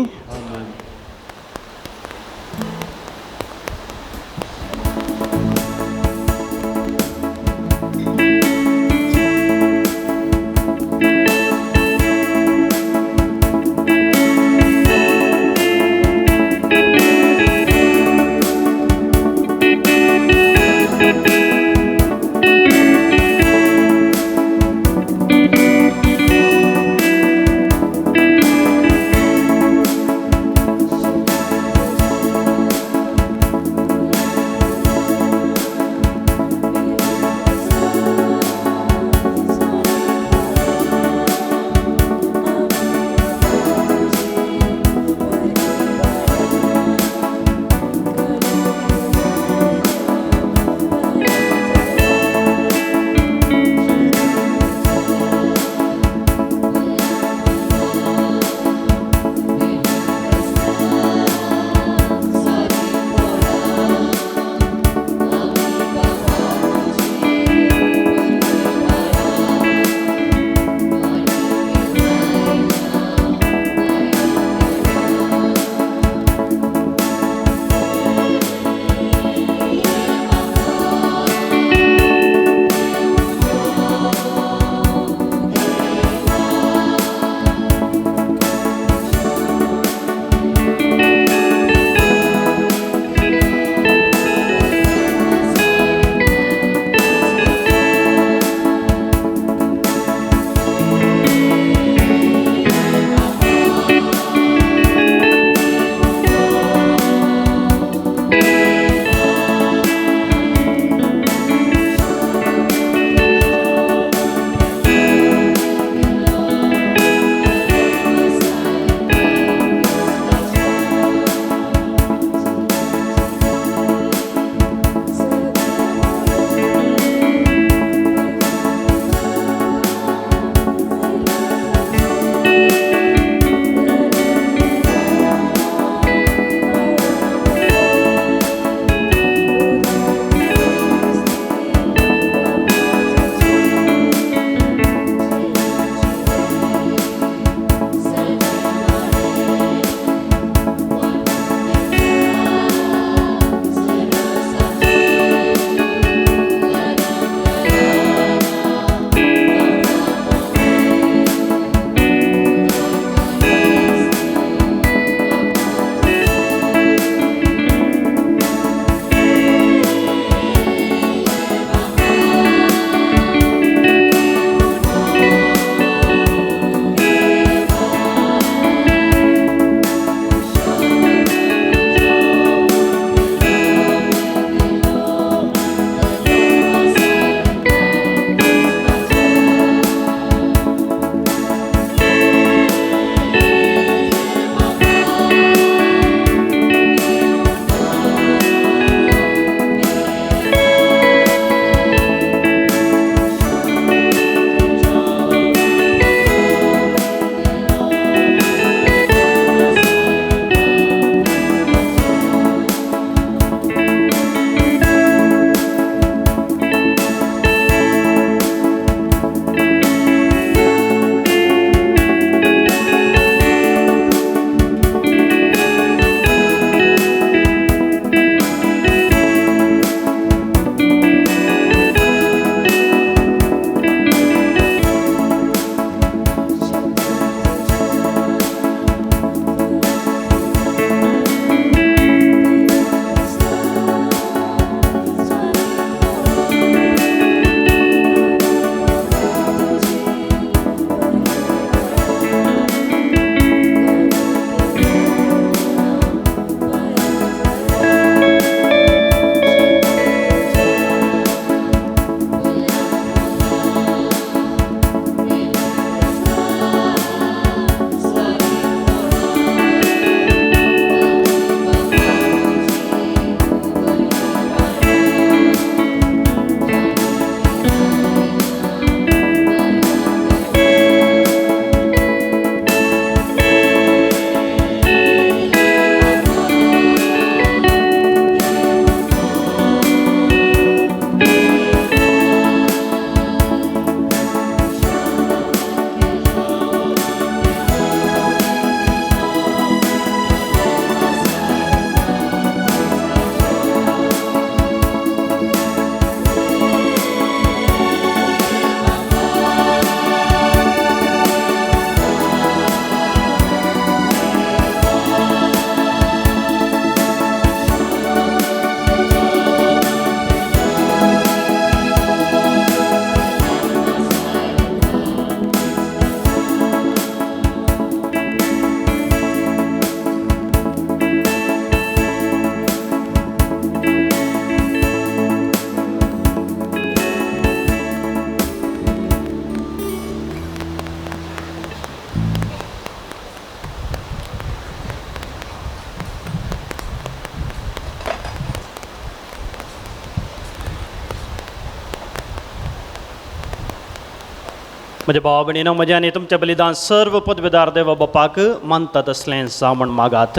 म्हज्या भावा भयणीनो, म्हजें आनी तुमचें बलिदान सर्व पदवेदार देवा बापाक मानतात असलें जावण मागात.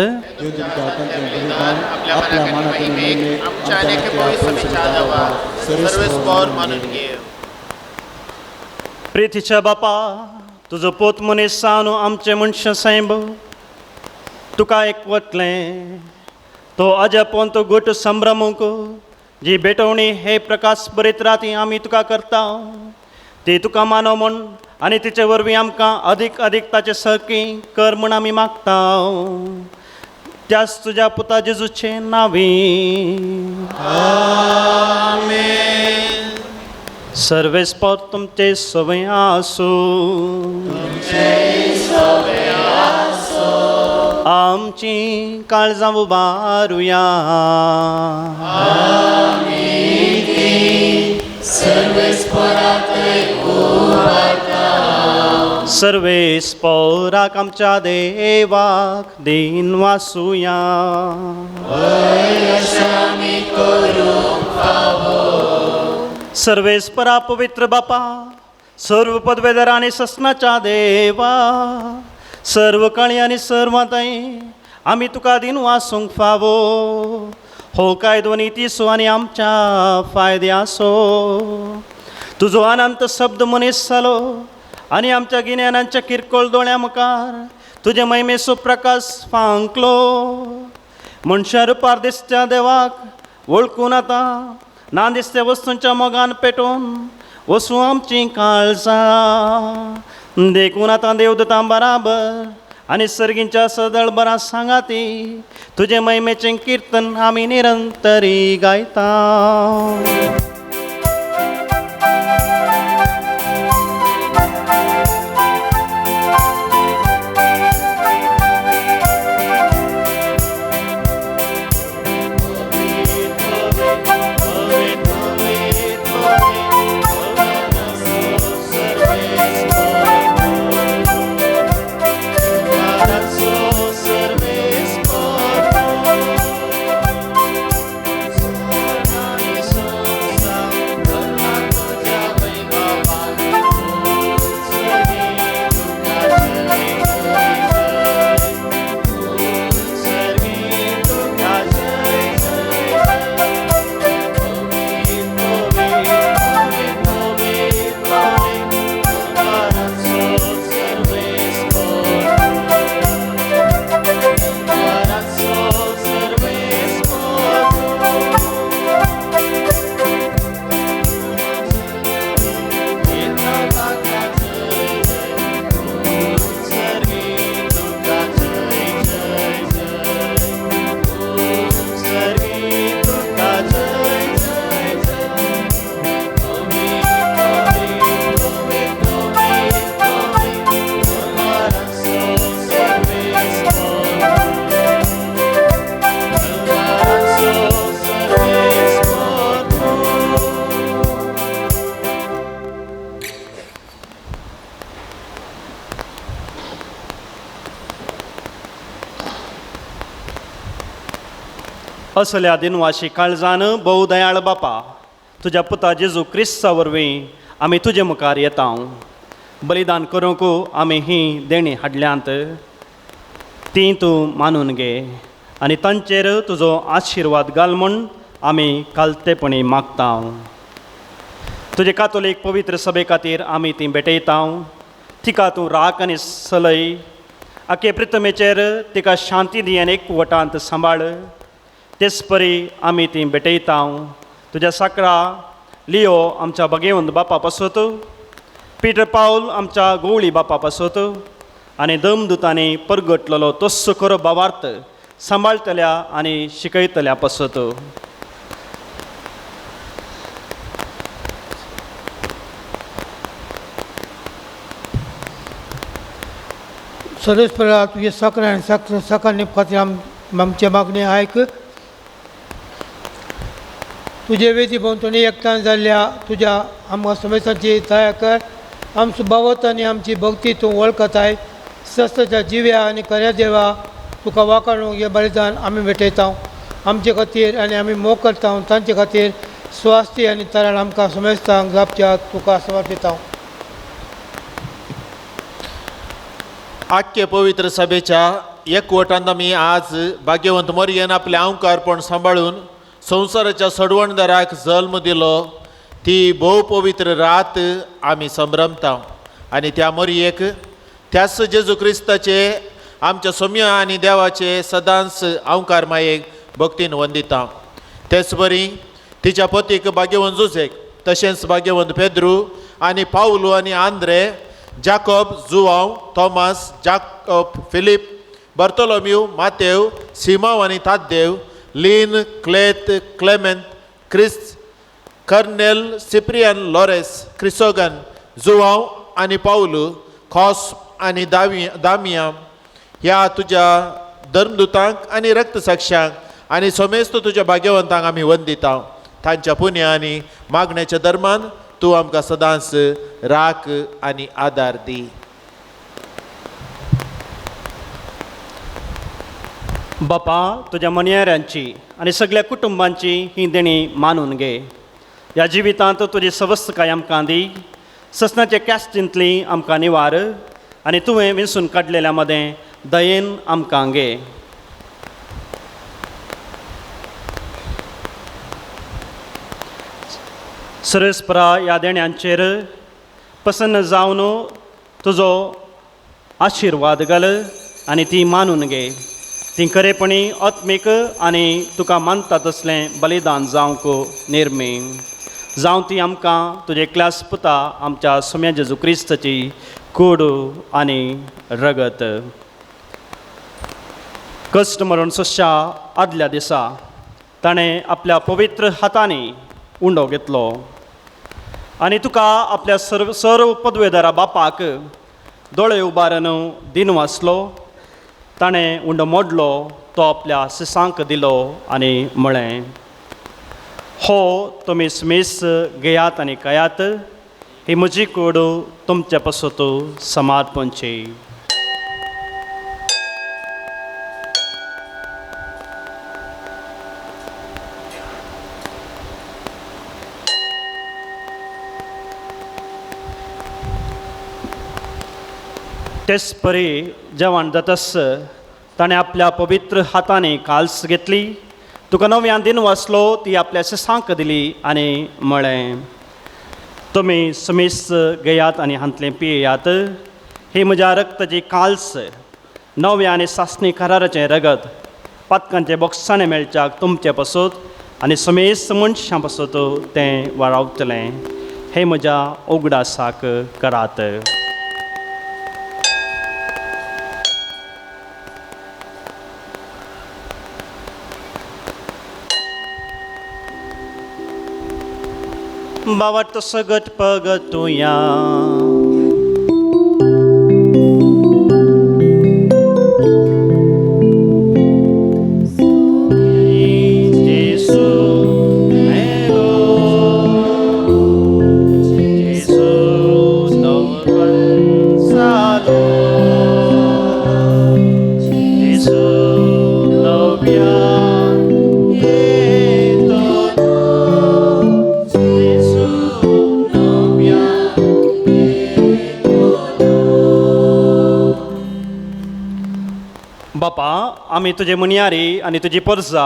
प्रितीच्या बापा, तुजो पोत मनीस जावन आमचे मनशां सैब तुका एकवटलें. तो अजपवन तो गोट संभ्रमूक जी बेटवणी हे प्रकाश बरीत राती आमी तुका करता. ती तुका मानव म्हण आनी तिचे वरवीं आमकां अदीक ताचे सरकी कर म्हण आमी मागता. त्याच तुज्या पुता जेजूचे नांवी. सर्वेस्पर तुमचे सवय आसूं. आमची काळजां उबारुया. सर्वेस्पराक आमच्या देवाक दिन वासुया. सर्वेस्परा पवित्र बापा, सर्व पदवेदार आनी ससनाच्या देवा, सर्व काळी आनी सर्वांतय आमी तुका दिन वासूंक फावो. हो कायदो नितीसो आनी आमच्या फायद्यासो. तुजो अनंत शब्द मनीस जालो आनी आमच्या गिन्यानांच्या किरकोळ दोळ्या मुखार तुजे महिमेचो प्रकाश फांकलो. मनशा रुपार दिसत्या देवाक वळखून आतां ना दिसत्या वस्तूंच्या मोगान पेटोवन वसूं आमची काळजां. देखून आतां देवदूतां बराबर आनी सर्गींच्या सदळ बरां सांगाती तुजे महिमेचें किर्तन आमी निरंतरी गायता. असल्या दिनवाशी काळजान भोव दयाळ बापा, तुज्या पुता जेजू क्रिस्ता वरवीं आमी तुजे मुखार येता. बलिदान करूंक आमी ही देणी हाडल्यांत ती तूं मानून घे आनी तांचेर तुजो आशिर्वाद घाल म्हूण आमी कालतेपणी मागता. तुजे कातोलीक पवित्र सभे खातीर आमी ती भेटयता. तिका तूं राख आनी सलय. आखे प्रितमेचेर तिका शांती दी आनी एकवटांत सांबाळ. तेच परी आमी ती भेटयता. तुज्या साकरा लियो आमच्या भगेवंत बापा पासत, पिटर पावल आमच्या गोवळी बापा पासत आनी दमदुतांनी परगटलेलो तस्सो खरो भावार्थ सांबाळतल्या आनी शिकयतल्या पासत. सर्वेस्परा तुझे साकरा आनी साकार खातीर आमचे मागणी आयक. तुजे वेदी भोंवतणी एकठांय जाल्ल्या तुज्या आमकां समेताची दया कर. आमचो भावत आनी आमची भक्ती तूं वळखताय. सस्ताच्या जिव्या आनी खऱ्या देवा तुका वाखाणूंक हें बलिदान आमी भेटयता. आमचे खातीर आनी आमी मोग करता. तांचे खातीर स्वास्ती आनी तराण आमकां समेस्तांक जापच्या तुका समर्पिता. आख्खे पवित्र सभेच्या एकवटांत आमी आज भाग्यवंत मरियेन आपले अंकारपण सांबाळून संवसाराच्या सडवणदाराक जल्म दिलो ती भोव पवित्र रात आमी संभ्रमता आनी त्या मरियेक त्याच जेजू क्रिस्ताचे आमच्या सौम्य आनी देवाचे सदांच अंकार मायेक भक्तीन वंदिता। तेच बरी तिच्या पतीक भाग्यवंत जोसेक तशेंच भाग्यवंत पेद्रू आनी पावलो आनी आंद्रे जाकोब जुवांव थॉमस जाकोब फिलीप बर्तोलोम्यू मातेव सिमाव आनी ताद्देव लीन क्लेत क्लेमेंत क्रिस्त कर्नेल सिप्रियन लॉरेस क्रिसोगन जुवांव आनी पावलू खॉस आनी दामिया ह्या तुज्या धर्मदुतांक आनी रक्तसाक्षांक आनी समेस्त तुज्या भाग्यवंतांक आमी वंदिता। तांच्या पुण्या आनी मागण्याच्या धर्मान तूं आमकां सदांच राख आनी आदार दी। बापा तुज्या मणयाऱ्यांची आनी सगळ्या कुटुंबांची ही देणी मानून घे। ह्या जिवितांत तुजी सवस्तकाय आमकां दी। ससनाचे कॅस्टींतली आमकां निवार आनी तुवें विंसून काडलेल्या मदें दयेन आमकां घे। सरस्परा ह्या देण्यांचेर प्रसन्न जावन तुजो आशिर्वाद घाल आनी ती मानून घे। ती खरेपणी आत्मीक आनी तुका मानता तसलें बलिदान जावंक निर्मी जावं ती आमकां तुजे एकल्याच पुता आमच्या सुम्या जेजू क्रिस्ताची कूड आनी रगत। कश्ट मरण सोशा आदल्या दिसा ताणें आपल्या पवित्र हातांनी उंडो घेतलो आनी तुका आपल्या सर्व पदवेदारा बापाक दोळे उबारून दिन वाचलो। ताणें उंडो मोडलो तो आपल्या सिसांक दिलो आनी म्हळें हो तुमी स्मेस घेयात आनी कयात ही म्हजी कूड तुमच्या पासत समार्पणची। तेच परी जेवण जातस ताणें आपल्या पवित्र हातांनी काल्स घेतली तुका नव्यान दिन वाचलो ती आपल्या सिसांक दिली आनी म्हळें तुमी समीस घेयात आनी हांतलें पियेयात ही म्हज्या रक्ताची काल्स नव्या आनी सासणी कराराचें रगत पातकांचे बॉक्सांनी मेळच्याक तुमचे पासत आनी समेस्त मनशां पासत तें वाळावतलें हे म्हज्या उगडासाक करात। बावट सगट पगतुया बापा आमी तुजे मणयारी आनी तुजी परजा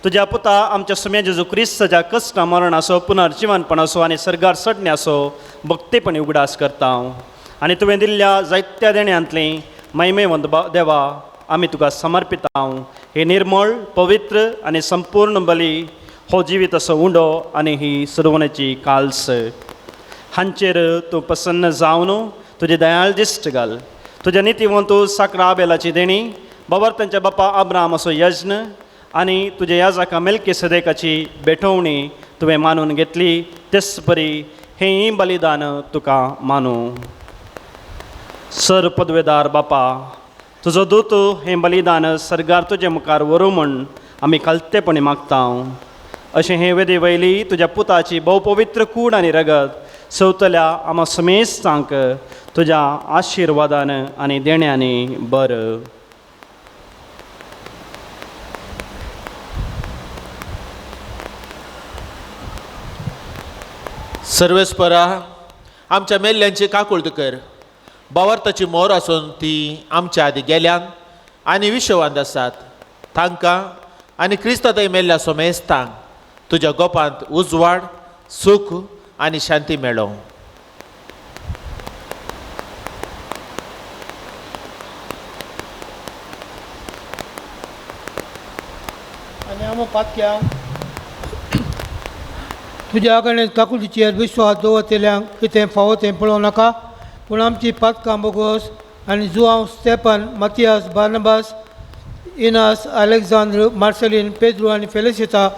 तुज्या पुता आमच्या सुम्या जेजू क्रिस्ताच्या कश्ट मरणाचो पुनर्जिवनपणाचो आनी सर्गार चडण्याचो भक्तीपणी उगडास करता आनी तुवें दिल्ल्या जायत्या देण्यांतली महिमेवंत देवा आमी तुका समर्पिता। हे निर्मळ पवित्र आनी संपूर्ण बली हो जिवीत असो उंडो आनी ही सदवण्याची काल्स हांचेर तूं प्रसन्न जावन तुजे दयाळ दिश्ट घाल। तुज्या नितीवंत साकरा बेलाची देणी बाबर तांच्या बापा अब्राम असो यज्ञ आनी तुजे याजका मेल्किसेदेकाची बेठवणी तुवें मानून घेतली तेच परी हेंय बलिदान तुका मानू। सर पदवेदार बापा तुजो दूत हें बलिदान सर्गार तुजे मुखार व्हरूं म्हण आमी खालतेपणी मागता। अशें हे वेदे वयली तुज्या पुताची भोव पवित्र कूड आनी रगत सवतल्या आमा समेस्तांक तुज्या आशिर्वादान आनी देण्यांनी बर। सर्वेस्परा आमच्या मेल्ल्यांची काकुळट कर बावर्ताची मोर आसून ती आमच्या आदी गेल्यान आनी विश्वांत आसात तांकां आनी क्रिस्त थंय मेल्ल्या सोमेस्तांक तुज्या गोपांत उजवाड सूख आनी शांती मेळो. आनी आमी पातक्यांक तुज्या कडेन काकुलीचेर विश्वास दवरतल्यांक कितें फावो तें पळोवं नाका, पूण आमची पातकां बोगोस आनी जुआंव स्टेपन मातियास बार्नबास इनास अलेक्झांद्र मार्सेलीन पेद्रू आनी फेलिसिता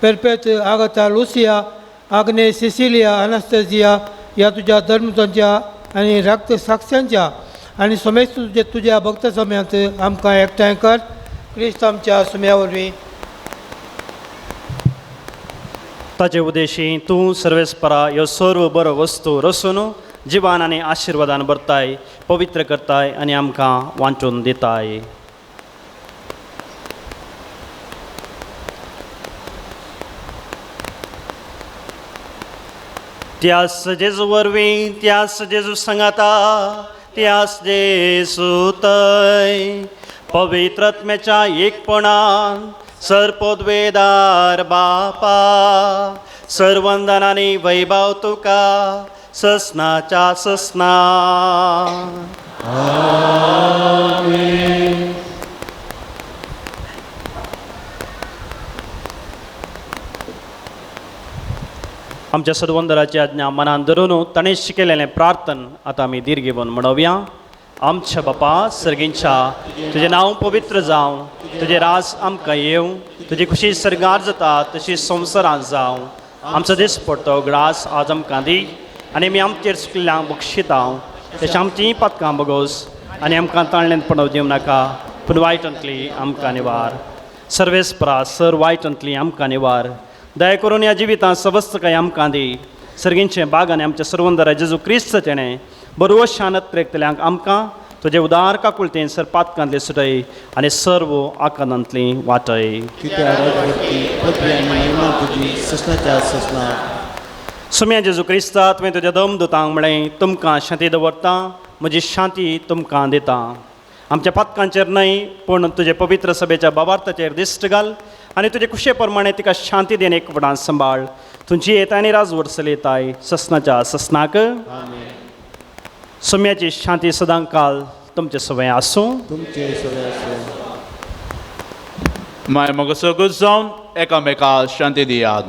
पेरपेत आगाता लुसिया आग्ने सिसिलिया अनास्तेजिया ह्या तुज्या धर्मतांच्या आनी रक्त साक्षांच्या आनी समेस्त तुज्या भक्त समयांत आमकां एकठांय कर. क्रिस्त आमच्या सुम्या वरवीं. ताचे उद्देशी तूं सर्वेस्परा ह्यो सर्व बरो वस्तू रसून जिवान आनी आशिर्वादान भरताय, पवित्र करताय आनी आमकां वांचून दिताय. त्यास जेजू वरवीं त्यास जेजू सांगाता त्यास जेजू थंय पवित्र आत्म्याच्या एकपणान सर्पोद्वेदार बापा सर्वंदनानी वैभव तुका ससनाच्या ससना. आमच्या सदवंदराची आज्ञा मनान धरून ताणें शिकयलेलें प्रार्थन आतां आमी दीर्घ घेवन म्हणोवया. आमच्या बापा सर्गींच्या तुजें नांव पवित्र जावं, तुजें रास आमकां येवं, तुजी खुशी सर्गार जाता तशी संवसारांत जावं. आमचो दीस पडतो ग्रास आज आमकां दी आनी आमी आमचेर चुकल्यांक बक्षिता तशें आमचीं पातकां बोगोस आनी आमकां ताळणेंत पडोवं दिवं नाका, पूण वायटांतली आमकां निवार. सर्वेस्परा सर वायटांतली आमकां निवार. दया करून ह्या जिवितांत सवस्त काय आमकां दी. सर्गींचे बाग आनी आमच्या सर्वंदरा जेजू क्रिस्त तेणें बरोबर शानत रेखतल्यांक आमकां तुजे उदार काकुळतेन सर पातकांतले सुटय आनी सर्व आकांतांतली वाटय. सुम्या जेजू क्रिस्ता तुवें तुज्या दमदुतांक म्हळें तुमकां शांती दवरता, म्हजी शांती तुमकां दिता. आमच्या पातकांचेर न्हय पूण तुजे पवित्र सभेच्या बाबार्थाचेर दिश्ट घाल आनी तुजे कुशे प्रमाणे तिका शांती देन एकपणान सांबाळ. तुमची येता आनी राज वर्सलेताय ससनाच्या ससनाक. सुम्याची शांती सदां काल तुमचे सवय आसूं. माय मोग सगळं जावन एकामेकाक शांती दियात.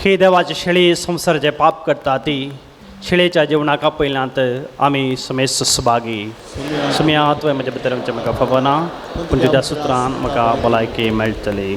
ही देवाची शेळी संवसाराचे पाप करता ती शेळेच्या जिवनाका पयल्यांत आमी समेस्त सुभागी. सुम्या तुवें म्हज्या भितर आमचें म्हाका खबरना, पूण तुज्या सुत्रान म्हाका भलायकी मेळटली.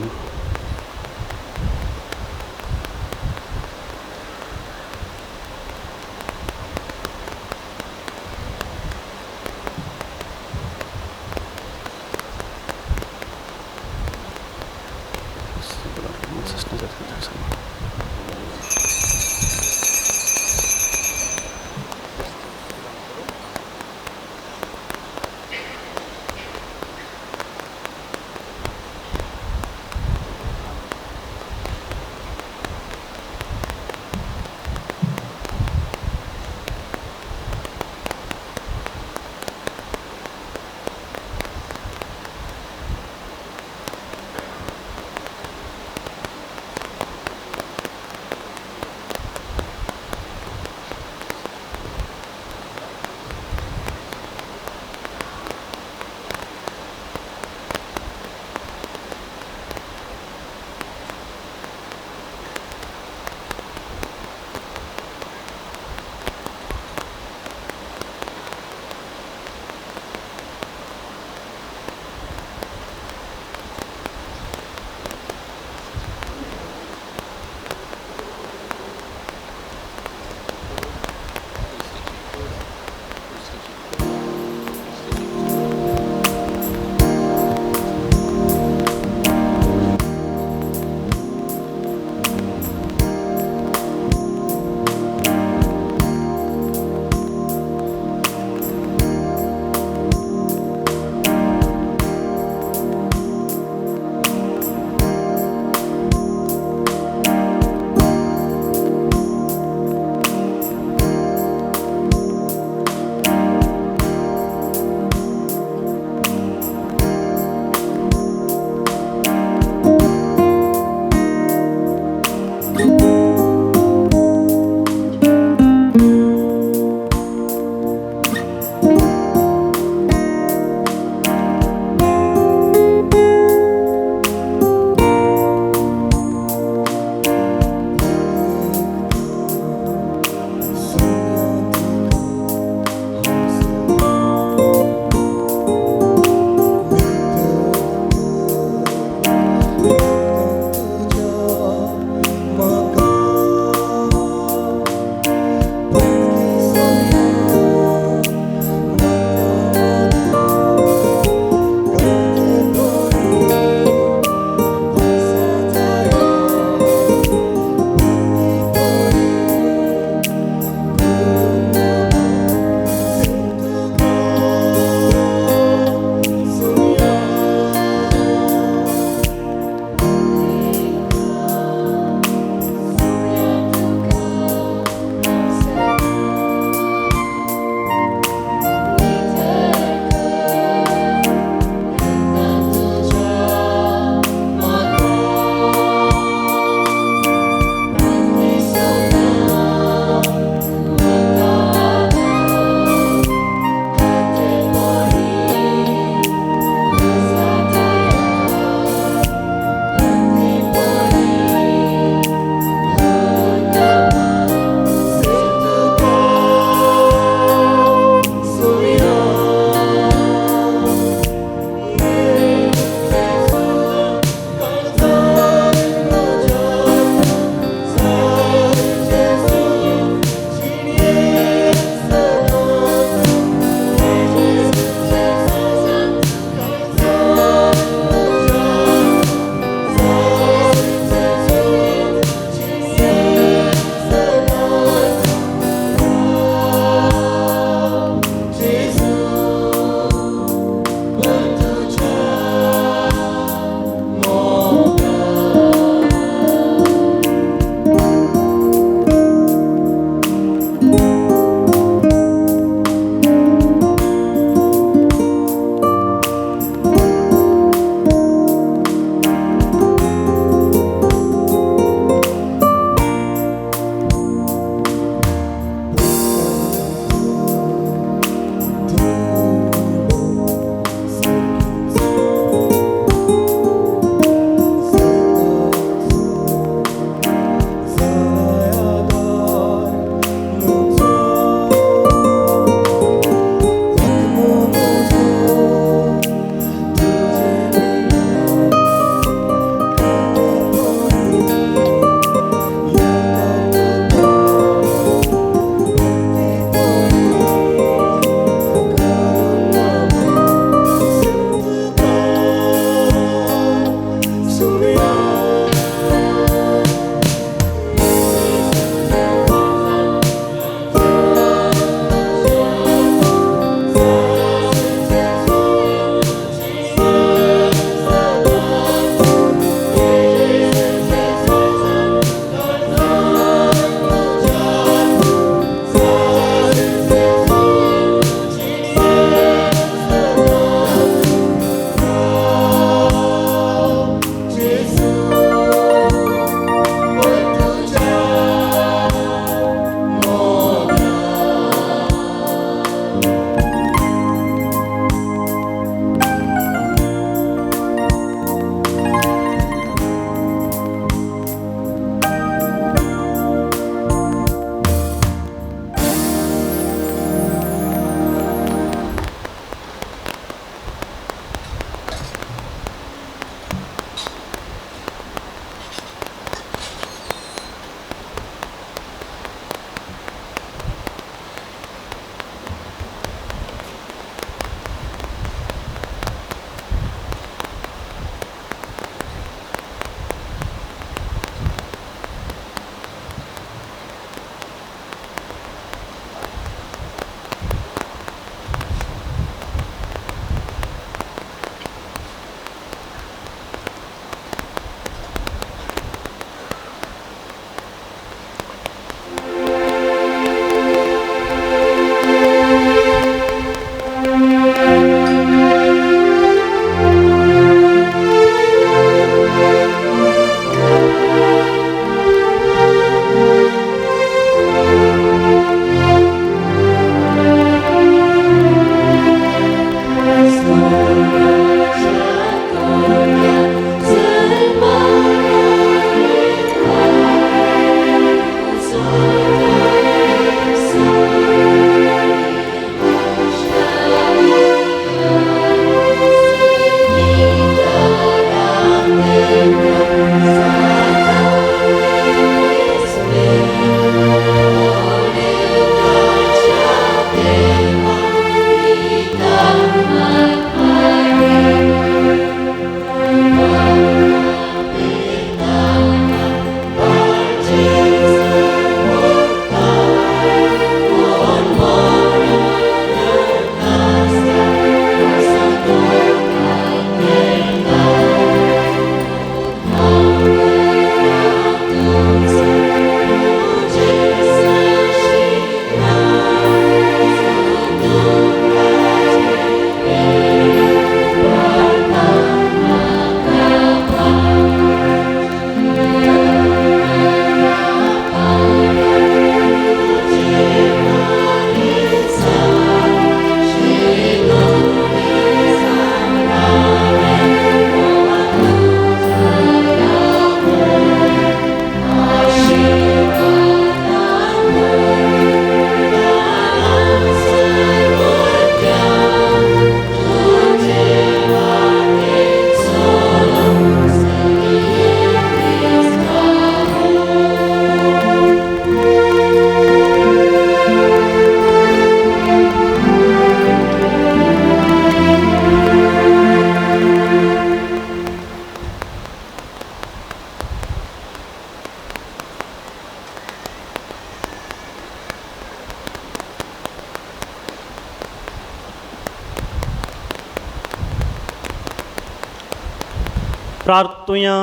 प्रार्थुया.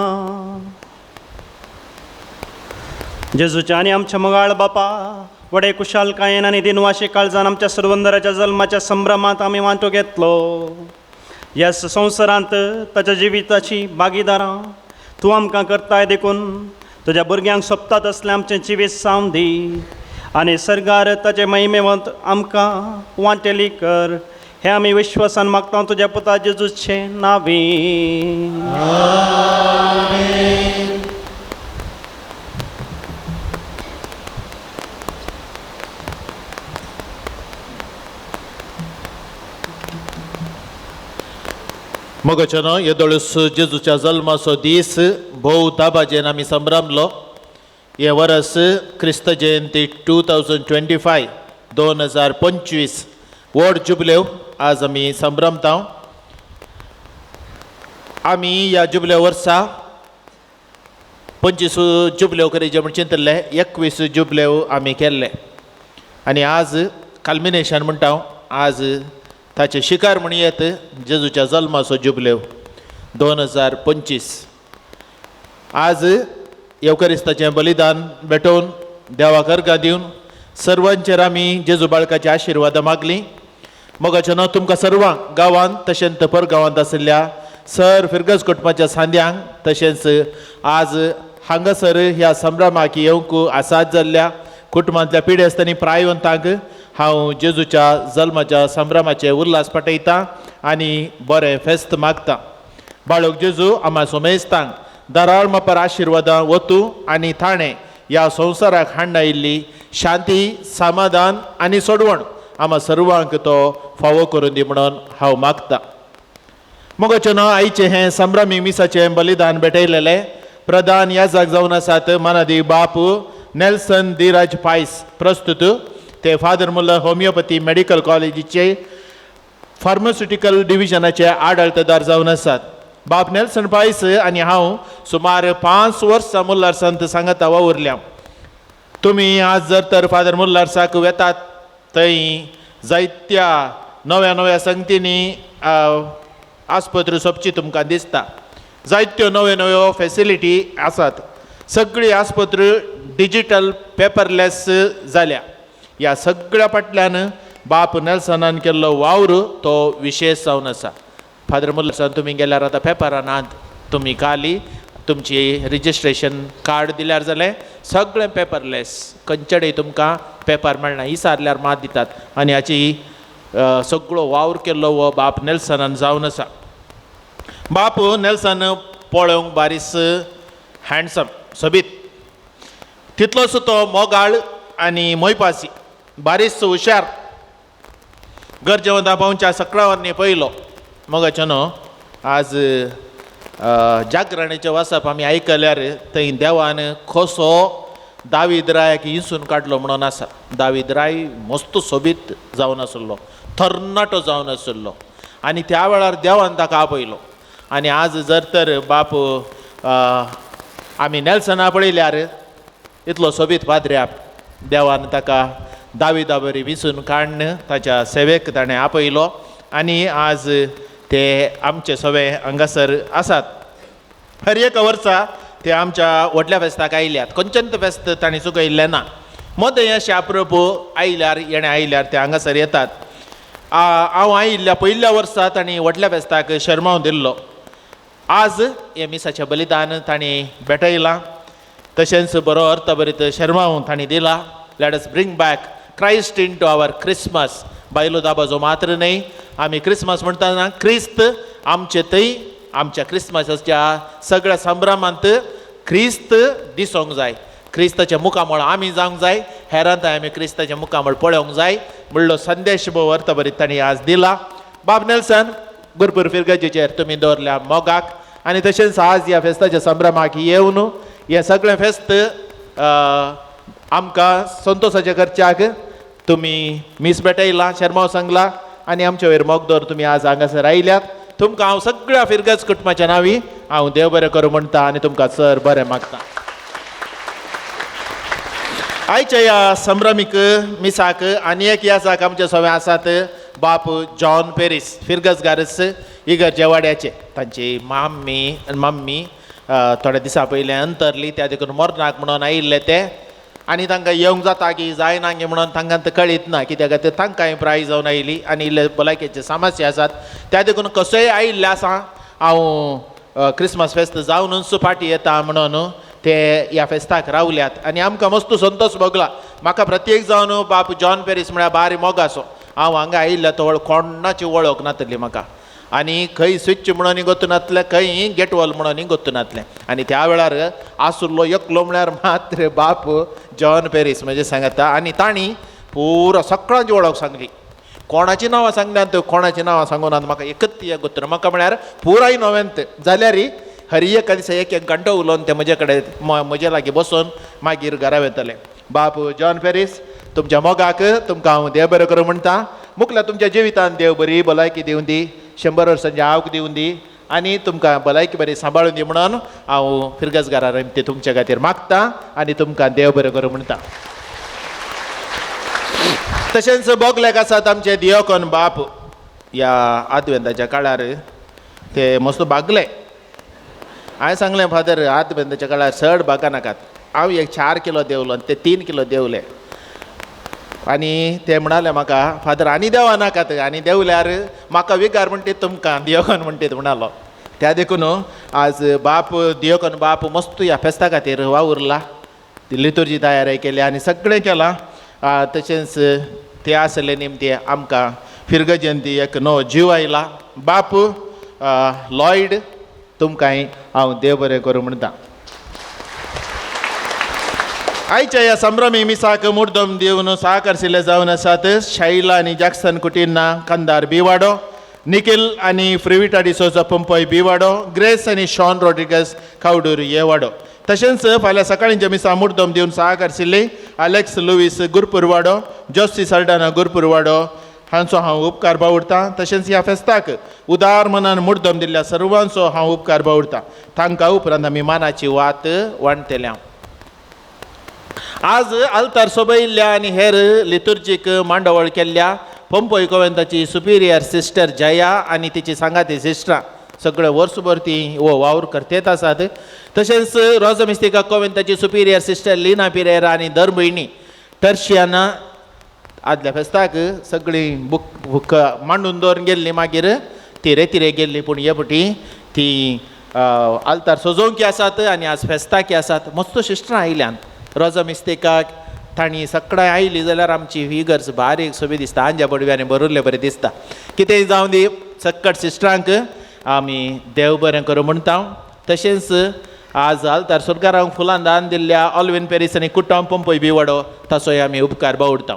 जेजूच्या आणि आमच्या मगाळ बापा वडे कुशालकायेन आणि दिनवाशे काळजान आमच्या सर्वंदराच्या जल्माच्या संभ्रमात आम्ही वांटो घेतलो. ह्या संवसारांत ताच्या जिविताची भागीदारां तूं आमकां करताय देखून तुज्या भुरग्यांक सोबतात असलें आमचें जिवीत सावन दी आनी सर्गार ताचे महिमेवंत आमकां वांटेली कर. हे आमी विश्वासान मागता तुज्या पुता जेजूचे नांवीं. मोगचनो येदोळूस जेजूच्या जल्माचो दीस भोव दाबाजेन आमी संभ्रमलो. हे वर्स क्रिस्त जयंती 2025 2025 व्हड जुबलेव आज आमी संभ्रमता. आमी ह्या जुबले वर्सा 25 जुबलेव करीचे म्हण चिंतले, 21 जुबलेव आमी केल्ले आनी आज कल्मिनेशन म्हणटा आज ताचे शिकार म्हण येत जेजूच्या जल्माचो जुबलेव 2025. आज येवकरिस्ताचें बलिदान भेटोवन देवाक अर्घां दिवन सर्वांचेर आमी जेजू बाळकाची आशिर्वाद मागली. मोगाचें तुमकां सर्वांक गांवांत तशेंच परगांवांत आशिल्ल्या सर फिरगस कुटुंबाच्या सांद्यांक तशेंच आज हांगासर ह्या संभ्रमाक येवंक आसात जाल्ल्या कुटुंबांतल्या पिडेस्तांनी प्रायवंतांक हांव जेजूच्या जल्माच्या संभ्रमाचे उल्हास पटयतां आनी बरें फेस्त मागतां. बाळक जेजू आम्हा सोमेस्तांक दाराळ मापर आशिर्वादां वतू आनी थाणे ह्या संवसाराक हाडून आयिल्ली शांती समाधान आनी सोडवण आम्हा सर्वांक तो फावो करून दी म्हणून हांव मागतां. मोगाचें आयचें हें संभ्रमी मिसाचें बलिदान भेटयलेलें प्रधान याजक जावन आसात मानादी बाप नेल्सन धीरज पायस प्रस्तुत. ते फादर मुल्ला होमिओपॅथी मेडिकल कॉलेजीचे फार्मास्युटिकल डिविजनाचे आडळतदार जावन आसात. बाप नेल्सन पायस आनी हांव सुमार 5 वर्सां मुल्लार संत सांगाता वावुरल्या. तुमी आज जर तर फादर मुल्लार्साक वेतात थंय जायत्या नव्या संगतींनी आस्पत्री सोंपची तुमकां दिसता. जायत्यो नव्यो फेसिलिटी आसात. सगळी आस्पत्री डिजिटल पेपरलेस जाल्या. ह्या सगळ्या फाटल्यान बाप नेल्सनान केल्लो वावर तो विशेश जावन आसा. फादर मुल्लासान तुमी गेल्यार आतां पेपरान आत तुमी खाली तुमची रिजिस्ट्रेशन कार्ड दिल्यार जालें. सगळें पेपरलेस, खंयचेडे तुमकां पेपर मेळना, इसारल्यार मात दितात आनी हाची सगळो वावर केल्लो हो बाप नेल्सनान जावन आसा. बाप नेल्सन पळोवंक बारीस हँडसम सोबीत, तितलोसो तो मोगाळ आनी मोयपासी, बारीस हुशार. गरजेवंता पावच्या सकळावरनी पयलो. मोगाचें न्हू आज जागरणेचें वाचप आमी आयकल्यार थंय देवान कसो दावीद रायाक हिंसून काडलो म्हणून आसा. दावीद राय मस्त सोबीत जावन आसलो, तरणाटो जावन आसलो आनी त्या वेळार देवान ताका आपयलो. आनी आज जर तर बाप आमी नेल्सना पळयल्यार इतलो सोबीत पाद्र्याक देवान ताका दाविदा बरी विसून काडन ताच्या सेवेक ताणें आपयलो आनी आज ते आमचे सगळे हांगासर आसात. हर एक वर्सा ते आमच्या व्हडल्या फेस्ताक आयल्यात. खंयचेंच फेस्त तांणी चुकयल्लें ना. मोदें अशें अप्रोप आयल्यार येणें आयल्यार ते हांगासर येतात. हांव आयिल्ल्या पयल्या वर्सा तांणी व्हडल्या फेस्ताक शर्माव दिल्लो. आज हे मिसाचें बलिदान तांणी भेटयलां. तशेंच बरो अर्थभरीत शर्माव तांणी दिला. Let us bring back Christ into our Christmas. बायलो दाबाजो मात्र न्हय, आमी क्रिसमस म्हणटाना क्रिस्त आमचे थंय आमच्या क्रिसमसाच्या सगळ्या संभ्रमांत क्रिस्त दिसोंक जाय. क्रिस्ताच्या मुखामळ आमी जावंक जाय, हेरांत आमी क्रिस्ताचें मुखामळ पळोवंक जाय म्हणलो संदेश भोव अर्थभरीत तांणी आज दिला. बाब नेल्सन भरपूर फिरगजेचेर तुमी दवरल्या मोगाक आनी तशेंच आज ह्या फेस्ताच्या संभ्रमाक येवन हें सगळें फेस्त आमकां संतोशाचें करच्याक तुमी मीस भेटयला, शर्माव सांगला आनी आमचे वयर मोग दवर तुमी आज हांगासर आयल्यात. तुमकां हांव सगळ्या फिरगज कुटुंबाच्या नांवी हांव देव बरें करूं म्हणटा आनी तुमकां सर बरें मागता. आयच्या ह्या संभ्रमीक मिसाक आनी एक यासाक आमचे सगळे आसात बाप जॉन पेरीस फिरगस गारस इगर्जे वाड्याचे तांची मम्मी थोड्या दिसा पयलीं अंतरली त्या देखून मरनाक म्हणून आयिल्ले ते आनी तांकां येवंक जाता की जायना गे म्हणून तांकां तें कळीत ना कित्याक खातीर तांकांय प्राय जावन आयली आनी इल्ले भलायकेचे समस्या आसात त्या देखून कसोय आयिल्ले आसा हांव क्रिसमस फेस्त जावनूच फाटी येता म्हणून ते ह्या फेस्ताक रावल्यात आनी आमकां मस्त संतोश भोगला म्हाका प्रत्येक जावन बाप जॉन पेरीस म्हळ्यार बारी मोगासो हांव हांगा आयिल्लो तो कोणाची वळख नातली म्हाका आनी खंय स्विच म्हणून गोतून नातलें खंय गेटवॉल म्हणून गोतून नातलें आनी त्या वेळार आसुल्लो एकलो म्हळ्यार मात्र बाप जॉन पेरीस म्हणजे सांगता आनी तांणी पुरो सगळ्यांची वळख सांगली कोणाची नांवां सांगल्यात कोणाची नांवां सांगून म्हाका एकच एक गोतून म्हाका म्हळ्यार पुराय नव्यान जाल्यार हर एका दिसा एक घंटो उलोवन ते म्हजे कडेन म्हजे लागीं बसून मागीर घरा वयतले बाप जॉन पेरीस तुमच्या मोगाक तुमकां हांव देव बरें करूं म्हणटा मुखल्या तुमच्या जिवितांत देव बरी भलायकी दिवन दी 100 वर्सांची आवक दिवन दी आनी तुमकां भलायकी बरी सांबाळून दी म्हणून हांव फिरगसगारा ते तुमच्या खातीर मागता आनी तुमकां देव बरें करूं म्हणटा तशेंच बोगलेक आसात आमचे दियोकोन बाप ह्या आदवेंताच्या काळार ते मस्त बागले हांवें सांगलें फादर आदवेंताच्या काळार चड बागा नाकात हांव एक 4 किलो देंवलो आनी ते 3 किलो देंवले आनी ते म्हणाले म्हाका फादर आनी देवा नाकात आनी देवल्यार म्हाका विकार म्हणटे तुमकां दियोकोन म्हणटे म्हणालो त्या देखून आज बाप दियोकोन बाप मस्त ह्या फेस्ता खातीर वावुरला ती लितुर्जी तयारी केली आनी सगळें केलां तशेंच ते आसले निमते आमकां फिरग जयंती एक नवो जीव आयला बाप लॉयड तुमकांय हांव देव बरें करूं म्हणटा आयच्या ह्या संभ्रमी मिसाक मुर्दम दिवन सहकारशिल्ले जावन आसात शाइला आनी जॅक्सन कुटिन्ना कंदार बिवाडो निखिल आनी फ्रिविटा डिसोजा पंपय बिवाडो ग्रेस आनी शॉन रॉड्रिगस कावडूर येवाडो तशेंच फाल्यां सकाळींच्या मिसा मुर्दम दिवन सहकारशिल्ली अलेक्स लुईस गुरपुरवाडो जोसी सर्डाना गुरपुरवाडो हांचो हांव उपकार बावुरतां तशेंच ह्या फेस्ताक उदार मनान मुर्दम दिल्ल्या सर्वांचो हांव उपकार बावुरतां तांकां उपरांत आमी मानाची वात वांटतले आज आल्तार सोबयिल्ल्या आनी हेर लितुर्जीक मांडवळ केल्ल्या पंपय कोवेंताची सुपिरियर सिस्टर जया आनी तिची सांगाती सिस्टरां सगळे वर्सभर ती वावर करतेत आसात तशेंच रोजमिस्तिका कोवेंताची सुपिरियर सिस्टर लिना पिरेरा आनी दर म्हयनी टर्शियाना आदल्या फेस्ताक सगळीं बूक मांडून दवरून गेल्ली मागीर ती रेतिरे गेल्ली पूण हे फावटी ती आल्तार सजोवंकी आसात आनी आज फेस्ताकी आसात मस्त सिस्टरां आयल्यान रोजा मिस्तेकाक तांणी सकाळीं आयली जाल्यार आमची ही गर्ज बारीक सोबी दिसता आंज्या बडव्यांनी भरिल्ले बरें दिसता कितेंय जावं दी सक्कट सिस्टरांक आमी देव बरें करूं म्हणटा तशेंच आज आल्तार सुरकारांक फुलां दान दिल्ल्या ऑल्विन पेरीस आनी कुटुंब पंपय बिवाडो ताचोय आमी उपकार बावुरता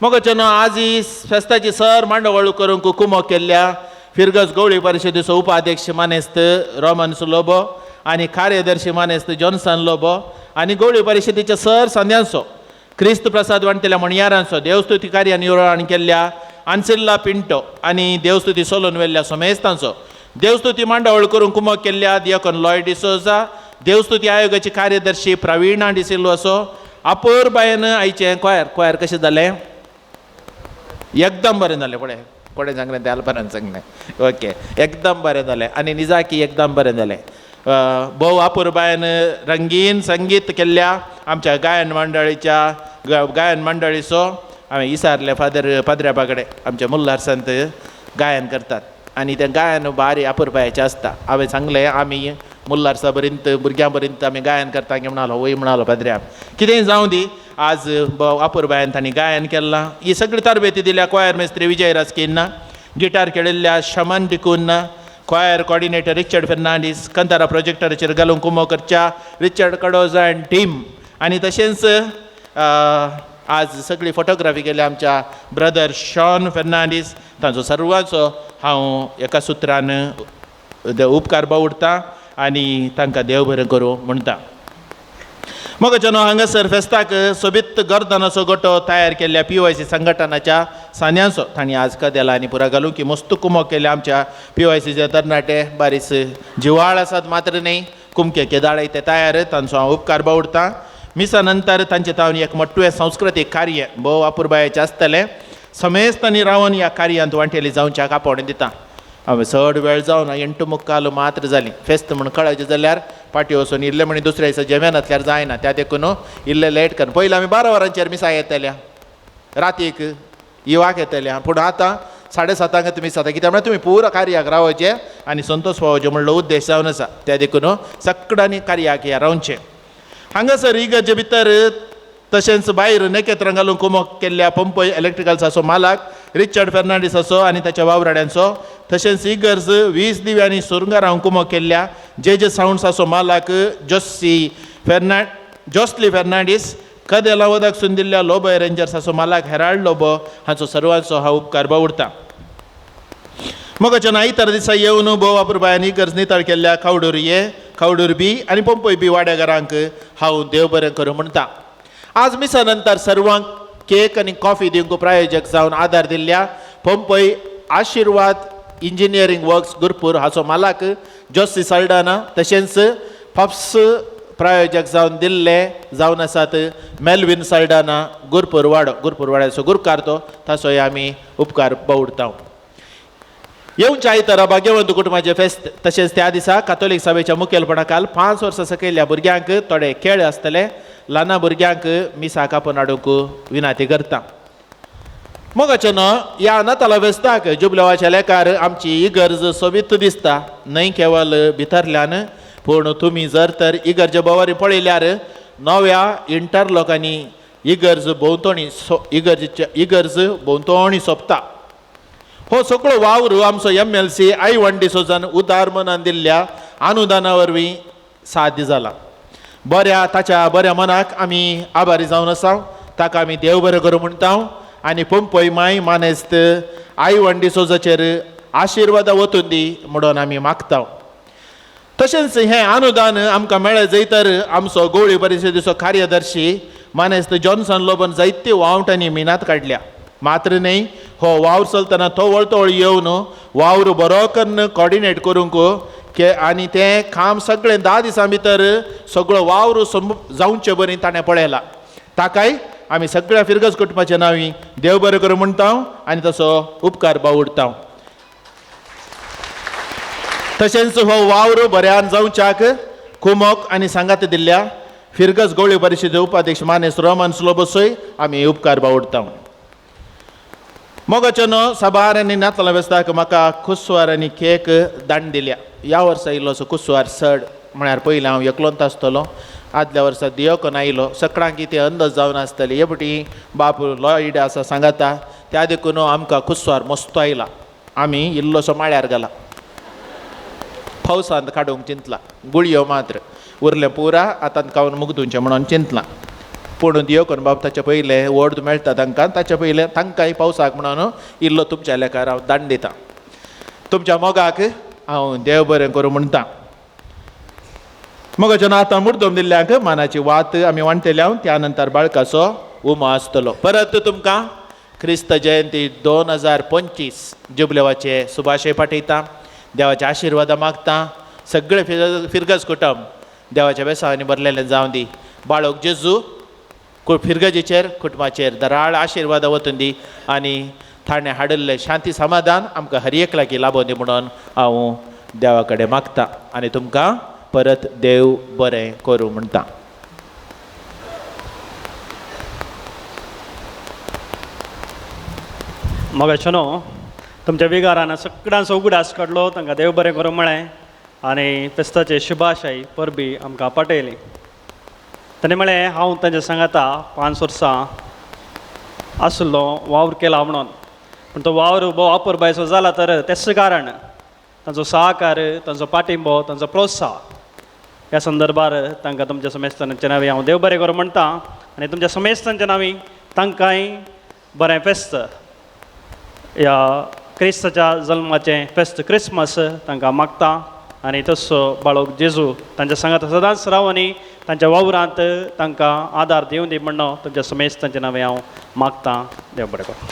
मोगचेनो आज ही फेस्ताची सर मांडवळ करूंक कुमक केल्ल्या फिरगस गवळी परिशदेचो उपाध्यक्ष मानेस्त रोमन्स लोबो आनी कार्यदर्शी मानेस्त जॉन्सन लोबो आनी गवळी परिशदेच्या सर संध्यांचो क्रिस्त प्रसाद वांटलेल्या मणियारांचो देवस्तुती कार्य निर्वहण केल्ल्या आन्सिल्ला पिंटो आनी देवस्तुती सोलोवन वेल्ल्या सोमेस्तांचो देवस्तुती मांडवळ करूंक कुमक केल्ल्या दियोकोन लॉयड डिसोजा देवस्तुती आयोगाची कार्यदर्शी प्रवीणा डिसिल्वासो अपूर बायन आयचें क्वायर कशें जालें एकदम बरें जालें कोणें सांगलें त्या परत सांगलें ओके एकदम बरें जालें आनी निजाकी एकदम बरें जालें भोव अपुरबायन रंगीन संगीत केल्ल्या आमच्या गायन मंडळीचो हांवें विचारलें पाद्र्या बागडे आमच्या मुल्लार संत गायन करतात आनी तें गायन बारी अपुरबायेचें आसता हांवें सांगलें आमी मुल्लार पर्यंत भुरग्यां पर्यंत आमी गायन करता गे म्हणालो वय म्हणालो पाद्र्या कितेंय जावं दी आज अपुरबायन तांणी गायन केलां ही सगळी तरबेती दिल्या क्वायर मेस्त्री विजय राजकीना गिटार खेळिल्ल्या शमन डिकून क्वायर कॉर्डिनेटर रिचर्ड फेर्नांडीस कंतारा प्रोजेक्टराचेर घालून कुमो करच्या रिचर्ड कडोजा एंड टीम आनी तशेंच आज सगळी फोटोग्राफी केल्या आमच्या ब्रदर शॉन फेर्नांडीस तांचो सर्वांचो हांव एका सुत्रान उपकार बावुरतां आनी तांकां देव बरें करूं म्हणटा मोगचेनो हांगासर फेस्ताक सोबीत गर्दनाचो गोटो तयार केल्ल्या PYC संघटनाच्या सान्यांचो तांणी आज कदेला आनी पुरा घालूंक की मस्त कुमक केल्या आमच्या PYCचे तरणाटे बारीस जिवाळ आसात मात्र न्ही कुमके केदाळे ते तयार तांचो हांव उपकार बावुरतां मिसा नंतर तांचे तावन एक मोठ्ठे सांस्कृतीक कार्य भोव अपुरबायेचें आसतलें समेस्तांनी रावन ह्या कार्यांत वांटेली जावच्याक आपोवणें दिता. हांवें चड वेळ जावन 8:45 मात्र जाली. फेस्त म्हूण कळायचें जाल्यार पाटी वचून इल्ले म्हणी दुसऱ्या दिसा जेवणांतल्यार जायना, त्या देखून इल्ले लेट कर. पयलीं आमी 12 वरांचेर मिसा येतल्या, रातीक इवाक येतल्या, पूण आतां 7:30 मिस जाता. कित्याक म्हळ्यार तुमी पुरो कार्याक रावचे आनी संतोश पावोवचे म्हणलो उद्देश जावन आसा. त्या देखून सगळ्यांनी कार्याक या रावचें. हांगासर इगर्जे भितर तशेंच भायर नखेत्रां घालून कुमक केल्ल्या पंपय इलेक्ट्रिकल्साचो मालक रिचर्ड फेर्नांडीस असो आनी ताच्या वावराड्यांचो, तशेंच इगर्ज 20 दिव्यांनी सुरंगारांव कुमक केल्ल्या जे सावंड्साचो मालक जोस्ली फेर्नांडीस, कदेला वदक सून दिल्ल्या लोबो रेंजर्साचो मालक हेराल्ड लोबो हांचो सर्वांचो हांव उपकार बावुरतां. मोगाच्या इतर दिसा येवन भोव वापुरबायांनी इगर्ज नितळ केल्ल्या खावडूर बी आनी पंपय बी वाड्यागारांक हांव देव बरें करूं म्हणटा. आज मिसा नंतर सर्वांक केक आनी कॉफी दिवंक प्रायोजक जावन आदार दिल्ल्या पंपय आशिर्वाद इंजिनियरींग वर्क्स गुरपूर हाचो मालक जोसी साल्डाना, तशेंच पप्स प्रायोजक जावन आसात मेल्विन साल्डाना गुरपूर वाड्याचो गुरकार तो, ताचोय आमी उपकार बावुरता. येवच्या आयतारा भाग्यवंत कुटुंबाचें फेस्त, तशेंच त्या दिसा कातोलीक सभेच्या मुखेलपणाखाल 5 वर्सां सकयल्या भुरग्यांक थोडे खेळ आसतले. ल्हान भुरग्यांक मिसाक आपोवन हाडूंक विनंती करता. मोगाचें ह्या नाताला फेस्ताक जुबलेवाच्या लेकार आमची इगर्ज सोबीत दिसता, न्हय केवळ भितरल्यान, पूण तुमी जर तर इगर्ज बोवारी पळयल्यार नव्या इंटरलॉकांनी इगर्ज भोंवतणी सोंपता. हो सगळो वावर आमचो MLC I1 डिसोजान उदार मनान दिल्ल्या अनुदाना वरवीं साध्य जाला. ताच्या बऱ्या मनाक आमी आभारी जावन आसा. ताका आमी देव बरें करूं म्हणटा आनी पंपय माय मानेस्त I1 डिसोजाचेर आशिर्वादा वतून दी म्हणून आमी मागता. तशेंच हें अनुदान आमकां मेळ्ळें जैतर आमचो गोवळी परिशदेचो कार्यदर्शी मानेस्त जॉन्सन लोबन जायत्यो वावटांनी मिनात काडल्या. मात्र न्हय, हो वावर चलतना तो वळतोवळ येवन वावर बरो करून कॉर्डिनेट करूंक आनी तें काम सगळें 10 दिसां भितर सगळो वावर जावचें बरें ताणें पळयलां. ताकाय आमी सगळ्या फिरगज कुटुंबाच्या नांवी देव बरें करूं म्हणटा आनी ताचो उपकार बावुरता. तशेंच हो वावर बऱ्यान जावच्याक कुमक आनी सांगात दिल्ल्या फिरगज गोवळी परिशद उपाध्यक्ष मानेस रोमन स्लोबसोय आमी उपकार बावुरता. मोगाचें साबार आनी नातलां वेस्ताक म्हाका कुसवार आनी केक दान दिल्या. ह्या वर्सा येयलो असो कुसवार चड म्हळ्यार पयलीं हांव एकलोंत आसतलो, आदल्या वर्सा दियोकन आयलो. सकाळां कितें अंदाज जावन आसतली. हे फावटी बाप लॉयड आसा सांगाता, त्या देखून आमकां कुसवार मस्तो आयला. आमी इल्लोसो माळ्यार घाला, पावसांत काडूंक चिंतला. गुळयो मात्र उरलें पुरा आतां कावन मुगदुंचें म्हणून चिंतलां. पूण दियोकन बाब ताचे पयलें वड मेळटा तांकां, ताचे पयलें तांकांय पावसाक म्हणून इल्लो तुमच्या लेकार हांव दान दितां. तुमच्या मोगाक हांव देव बरें करूं म्हणटा. मोगाचें आतां मुर्दोम दिल्ल्यांक मानाची वात आमी वांटल्या. त्या नंतर बाळकाचो उमो आसतलो. परत तुमकां क्रिस्त जयंती 2025 जुबलेवाचे सुभाशय पाठयता. देवाचे आशिर्वाद मागता. सगळे फिरगज कुटुंब देवाच्या बेसावांनी भरलेलें जावं दी. बाळोक जेजू फिरगजीचेर कुटुंबाचेर दराळ आशिर्वाद वतून दी आनी ताणें हाडिल्लें शांती समाधान आमकां हर एक लागीं लाबों दी म्हणून हांव देवा कडेन मागतां आनी तुमकां परत देव बरें करूं म्हणटा. मोगाचें तुमच्या विगारान सगळ्यांचो उगडास काडलो, तांकां देव बरें करूं म्हळें आनी फेस्ताचे शुभाशय परबी आमकां पाठयली. ताणें म्हळें हांव तांच्या सांगाता 5 वर्सां आसलो वावर केला म्हणून, पूण तो वावर वापरबायचो जाला तर तेच कारण तांचो सहकार, तांचो पाठिंबो, तांचो प्रोत्साह ह्या संदर्भार तांकां तुमच्या समेस्तांच्या नांवी हांव देव बरें करूं म्हणटा आनी तुमच्या समेस्तांच्या नांवी तांकांय बरें फेस्त, ह्या क्रिस्ताच्या जल्माचें फेस्त क्रिसमस तांकां मागता आनी तसो बाळोक जेजू तांच्या सांगात सदांच राव आनी तांच्या वावरांत तांकां आदार दिवं दी म्हणून तुमच्या समेस्तांच्या नांवे हांव मागतां. देव बरें करूं.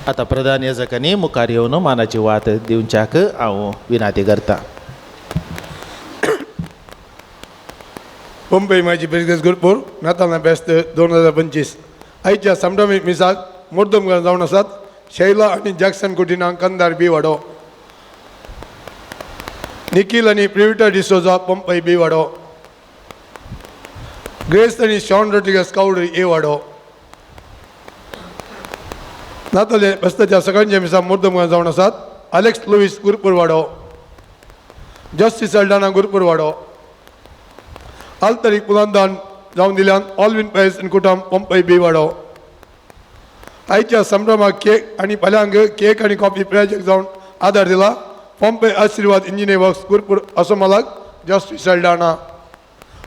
आतां प्रधान याजकांनी मुखार येवन मानाची वात दिवच्याक हांव विनंती करतां. पंपई माझी बिरगेस गुरपूर नाताळा बेस्ट 2025 आयच्या संभ्रमीत मिसाक मुर्दम जावन आसात शैला आणि जॅक्सन कुटिनांक कंदार बी वाडो निखिल आणि प्रिविटा डिसोजा पंपई बी वाडो ग्रेस आणि शॉन रोड्रिगस कावडरी ए वाडो नाताले बेस्ताच्या सगळ्यांच्या मिसा मुर्दम जावन आसात अलेक्स लुईस गुरपूर वाडो जस्टिस सल्डाना गुरपूर वाडो आल्तरीक पुलांदान जावन दिल्यान Alwin pass in कुटाम Pompei B वाडो आयच्या संभ्रमाक केक आणि पल्यांक केक आणि कॉफी प्रायोजक जावन आदार दिला पंपई आशीर्वाद इंजिनियर वर्क्स गुरपूर असो मालक जस्टिस सल्डाना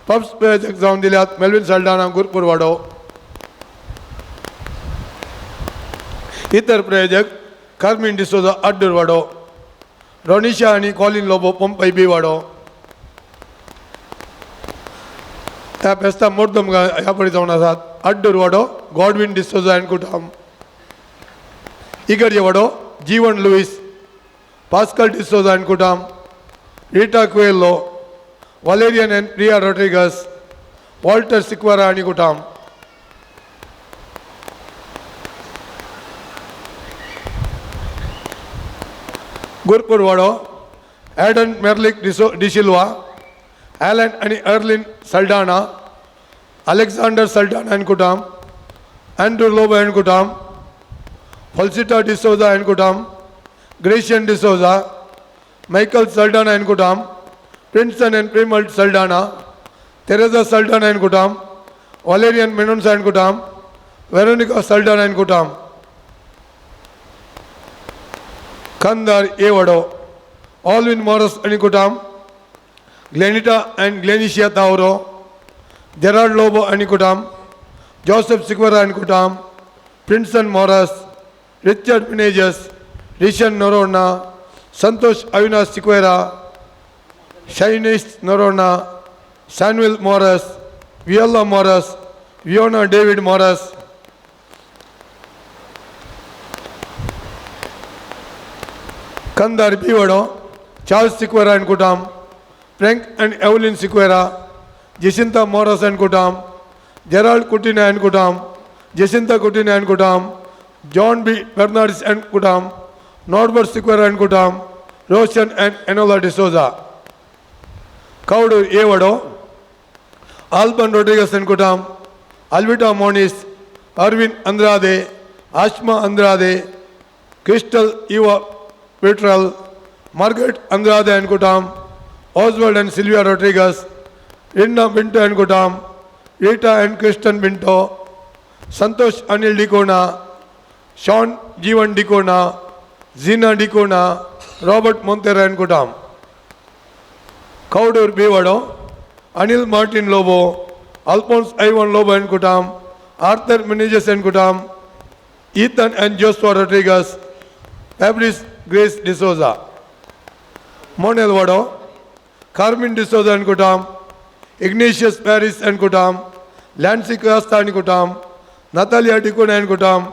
पब्स प्रायोजक जावन दिल्यात मेल्विन सल्डाना गुरपूर वाडो इतर प्रायोजक कार्मिन डिसोजा अड्डूर वाडो रोनिशा आणि कॉलिन लोबो पंपई बी वाडो त्या फेस्ता मुर्दम ह्या पडी जावन आसात अड्डूर वाडो गॉडविन डिसोजा अँड कुटाम इगर्जे वाडो Jeevan Lewis Pascal D'Souza and कुटाम Rita Coelho Valerian and Priya Rodrigues Walter Sequeira आणि कुटाम गुरपूर वाडो ॲडन मेर्लिक डिसिल्वा ॲलन आणि Arlene Saldanha Alexander Saldanha and कुटाम अँड्रू लोबो अँड कुटाम फॉल्सिटा डिसोजा अँड कुटाम Gracian D'Souza Michael Saldanha and कुटाम Prinson and Primal Saldanha Tereza Saldanha and कुटाम वालेरियन मेनोन्सा अँड कुटाम Veronica Saldanha and कुटाम Kandar A वाडो Alwin Moras आणि कुटाम Glenita and Glenishia Tauro Gerard Lobo आणि कुटाम जोसेफ सिक्वेरा अँड कुटाम Prinson Moras Richard Menezes Rishan Noronha Santosh Avinash Sequeira शाइनिस Noronha Samuel Moras Viola Moras Viona David Moras Kandar B वाडो Charles Sequeira and कुटाम Frank and Evelyn Sequeira Jacinta Moras and कुटाम Gerald Coutinho and कुटाम Jacinta Coutinho and कुटाम John B Bernardes and कुटाम Norbert Sequeira and कुटाम Roshan and Enola D'Souza Kavdoor A वाडो Alban Rodrigues and कुटाम Alwita Monis Arvind Andrade Ashma Andrade Crystal Eva पेट्रल Margaret Andrade and कुटाम Oswald and Sylvia Rodrigues Rinna Pinto and कुटाम Rita and Kristen Pinto Santosh Anil D'Cunha Shawn Jeevan D'Cunha Zeena D'Cunha Robert Monteiro and कुटाम Kavdoor B वाडो Anil Martin Lobo Alphonse Ivan Lobo and कुटाम Arthur Menezes and कुटाम Ethan and Joshua Rodrigues Fabrice Grace D'Souza Monel वाडो Carmine D'Souza and कुटाम Ignatius Peris and कुटाम Lancy Costa and कुटाम Natalia D'Cunha and कुटाम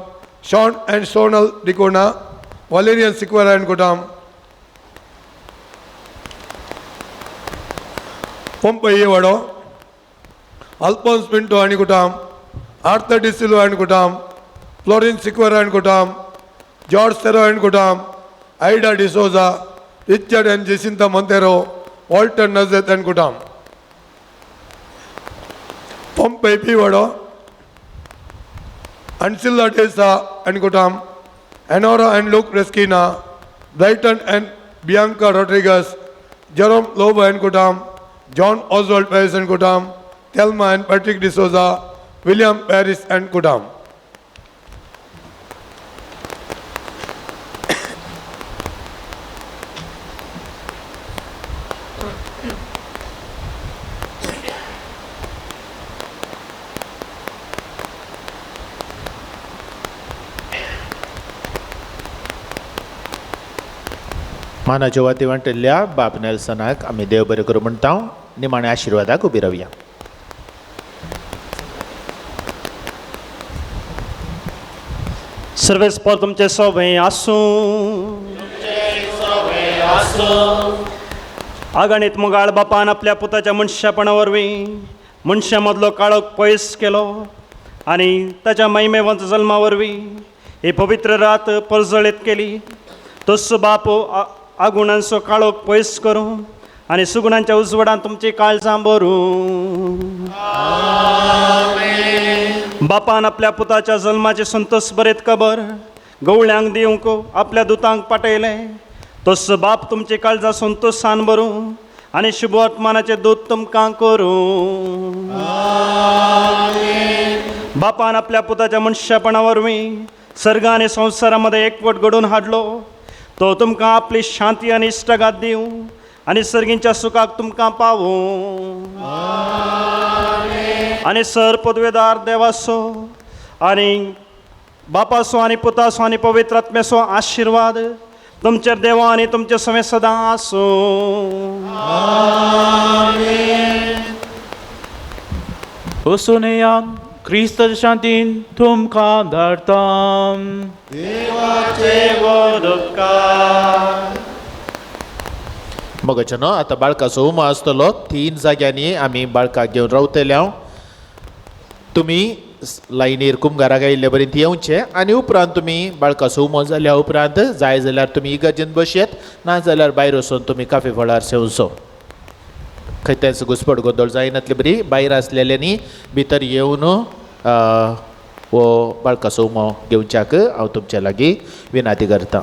Shawn and Sonal D'Cunha Valerian Sequeira and कुटाम पंपई वाडो Alphonse Pinto and कुटाम Arthur D'Silva and कुटाम Florine Sequeira and कुटाम जॉर्ज सेरो अँड कुटाम Aida D'Souza Richard and Jacinta Monteiro Walter नजेत and कुटाम पंपई बी वाडो अनसिल्ला डेसा अँड कुटाम एनोरा अँड लूक रेस्किना Brighton and Bianca Rodrigues Jerome Lobo and कुटाम जॉन ऑजवर्ड पॅरिस अँड कुटाम Thelma and Patrick D'Souza William Peris and कुटाम मानाच्या वती वांटिल्ल्या बाब नेल्सनाक आमी देव बरें करूं म्हणटा निमाण्या आशिर्वादाक उबी रावया. सर्वेस्पर तुमचे सोबे आसूं आगणित मुगाळ बापान आपल्या पुताच्या मनशापणा वरवीं मनशामदलो काळोख पयस केलो आनी ताच्या महिमेवंत जल्मा वरवीं ही पवित्र रात परजळीत केली. तस्सो बापो आगुणांचो काळोख पयस करूं आनी सुगुणांच्या उजवाडान तुमची काळजां भरूं. बापान आपल्या पुताच्या जल्माचे संतोष बरेत खबर गवळ्यांक दिवंक आपल्या दुतांक पाठयलें. तस्सो बाप तुमची काळजां संतोषान भरूं आनी शुभ वर्तमानाचे दूत तुमकां करूं. बापान आपल्या पुताच्या मनशापणा वरवीं सर्ग आनी संवसारामध्ये एकवट घडोवन हाडलो. तो तुमकां आपली शांती आनी इश्टगात दिवं आनी सर्गींच्या सुखाक तुमकां पावूं. आनी सर पदवेदार देवाचो आनी बापाचो आनी पुताचो आनी पवित्र आत्म्याचो आशिर्वाद तुमचेर देवा आनी तुमचे समेत सदां आसूं. वचून येयात क्रिस्ताच्या शांतीन तुमकां धाडटा. मगचे न्हू आतां बाळकाचो उमो आसतलो 3 जाग्यांनी आमी बाळकाक घेवन रावतले. तुमी लायनीर कुंभाराक आयिल्ले पर्यंत येवचे आनी उपरांत तुमी बाळकाचो उमो जाल्या उपरांत जाय जाल्यार तुमी इगर्जेन बसयेत ना जाल्यार भायर वचून तुमी काफे फळार सेवचो. खंय तेंच घुसपट गोंदळ जायनातली बरी भायर आसलेल्यांनी भितर येवन वो बाळकाचो उमो घेवच्याक हांव तुमच्या लागीं विनंती करतां.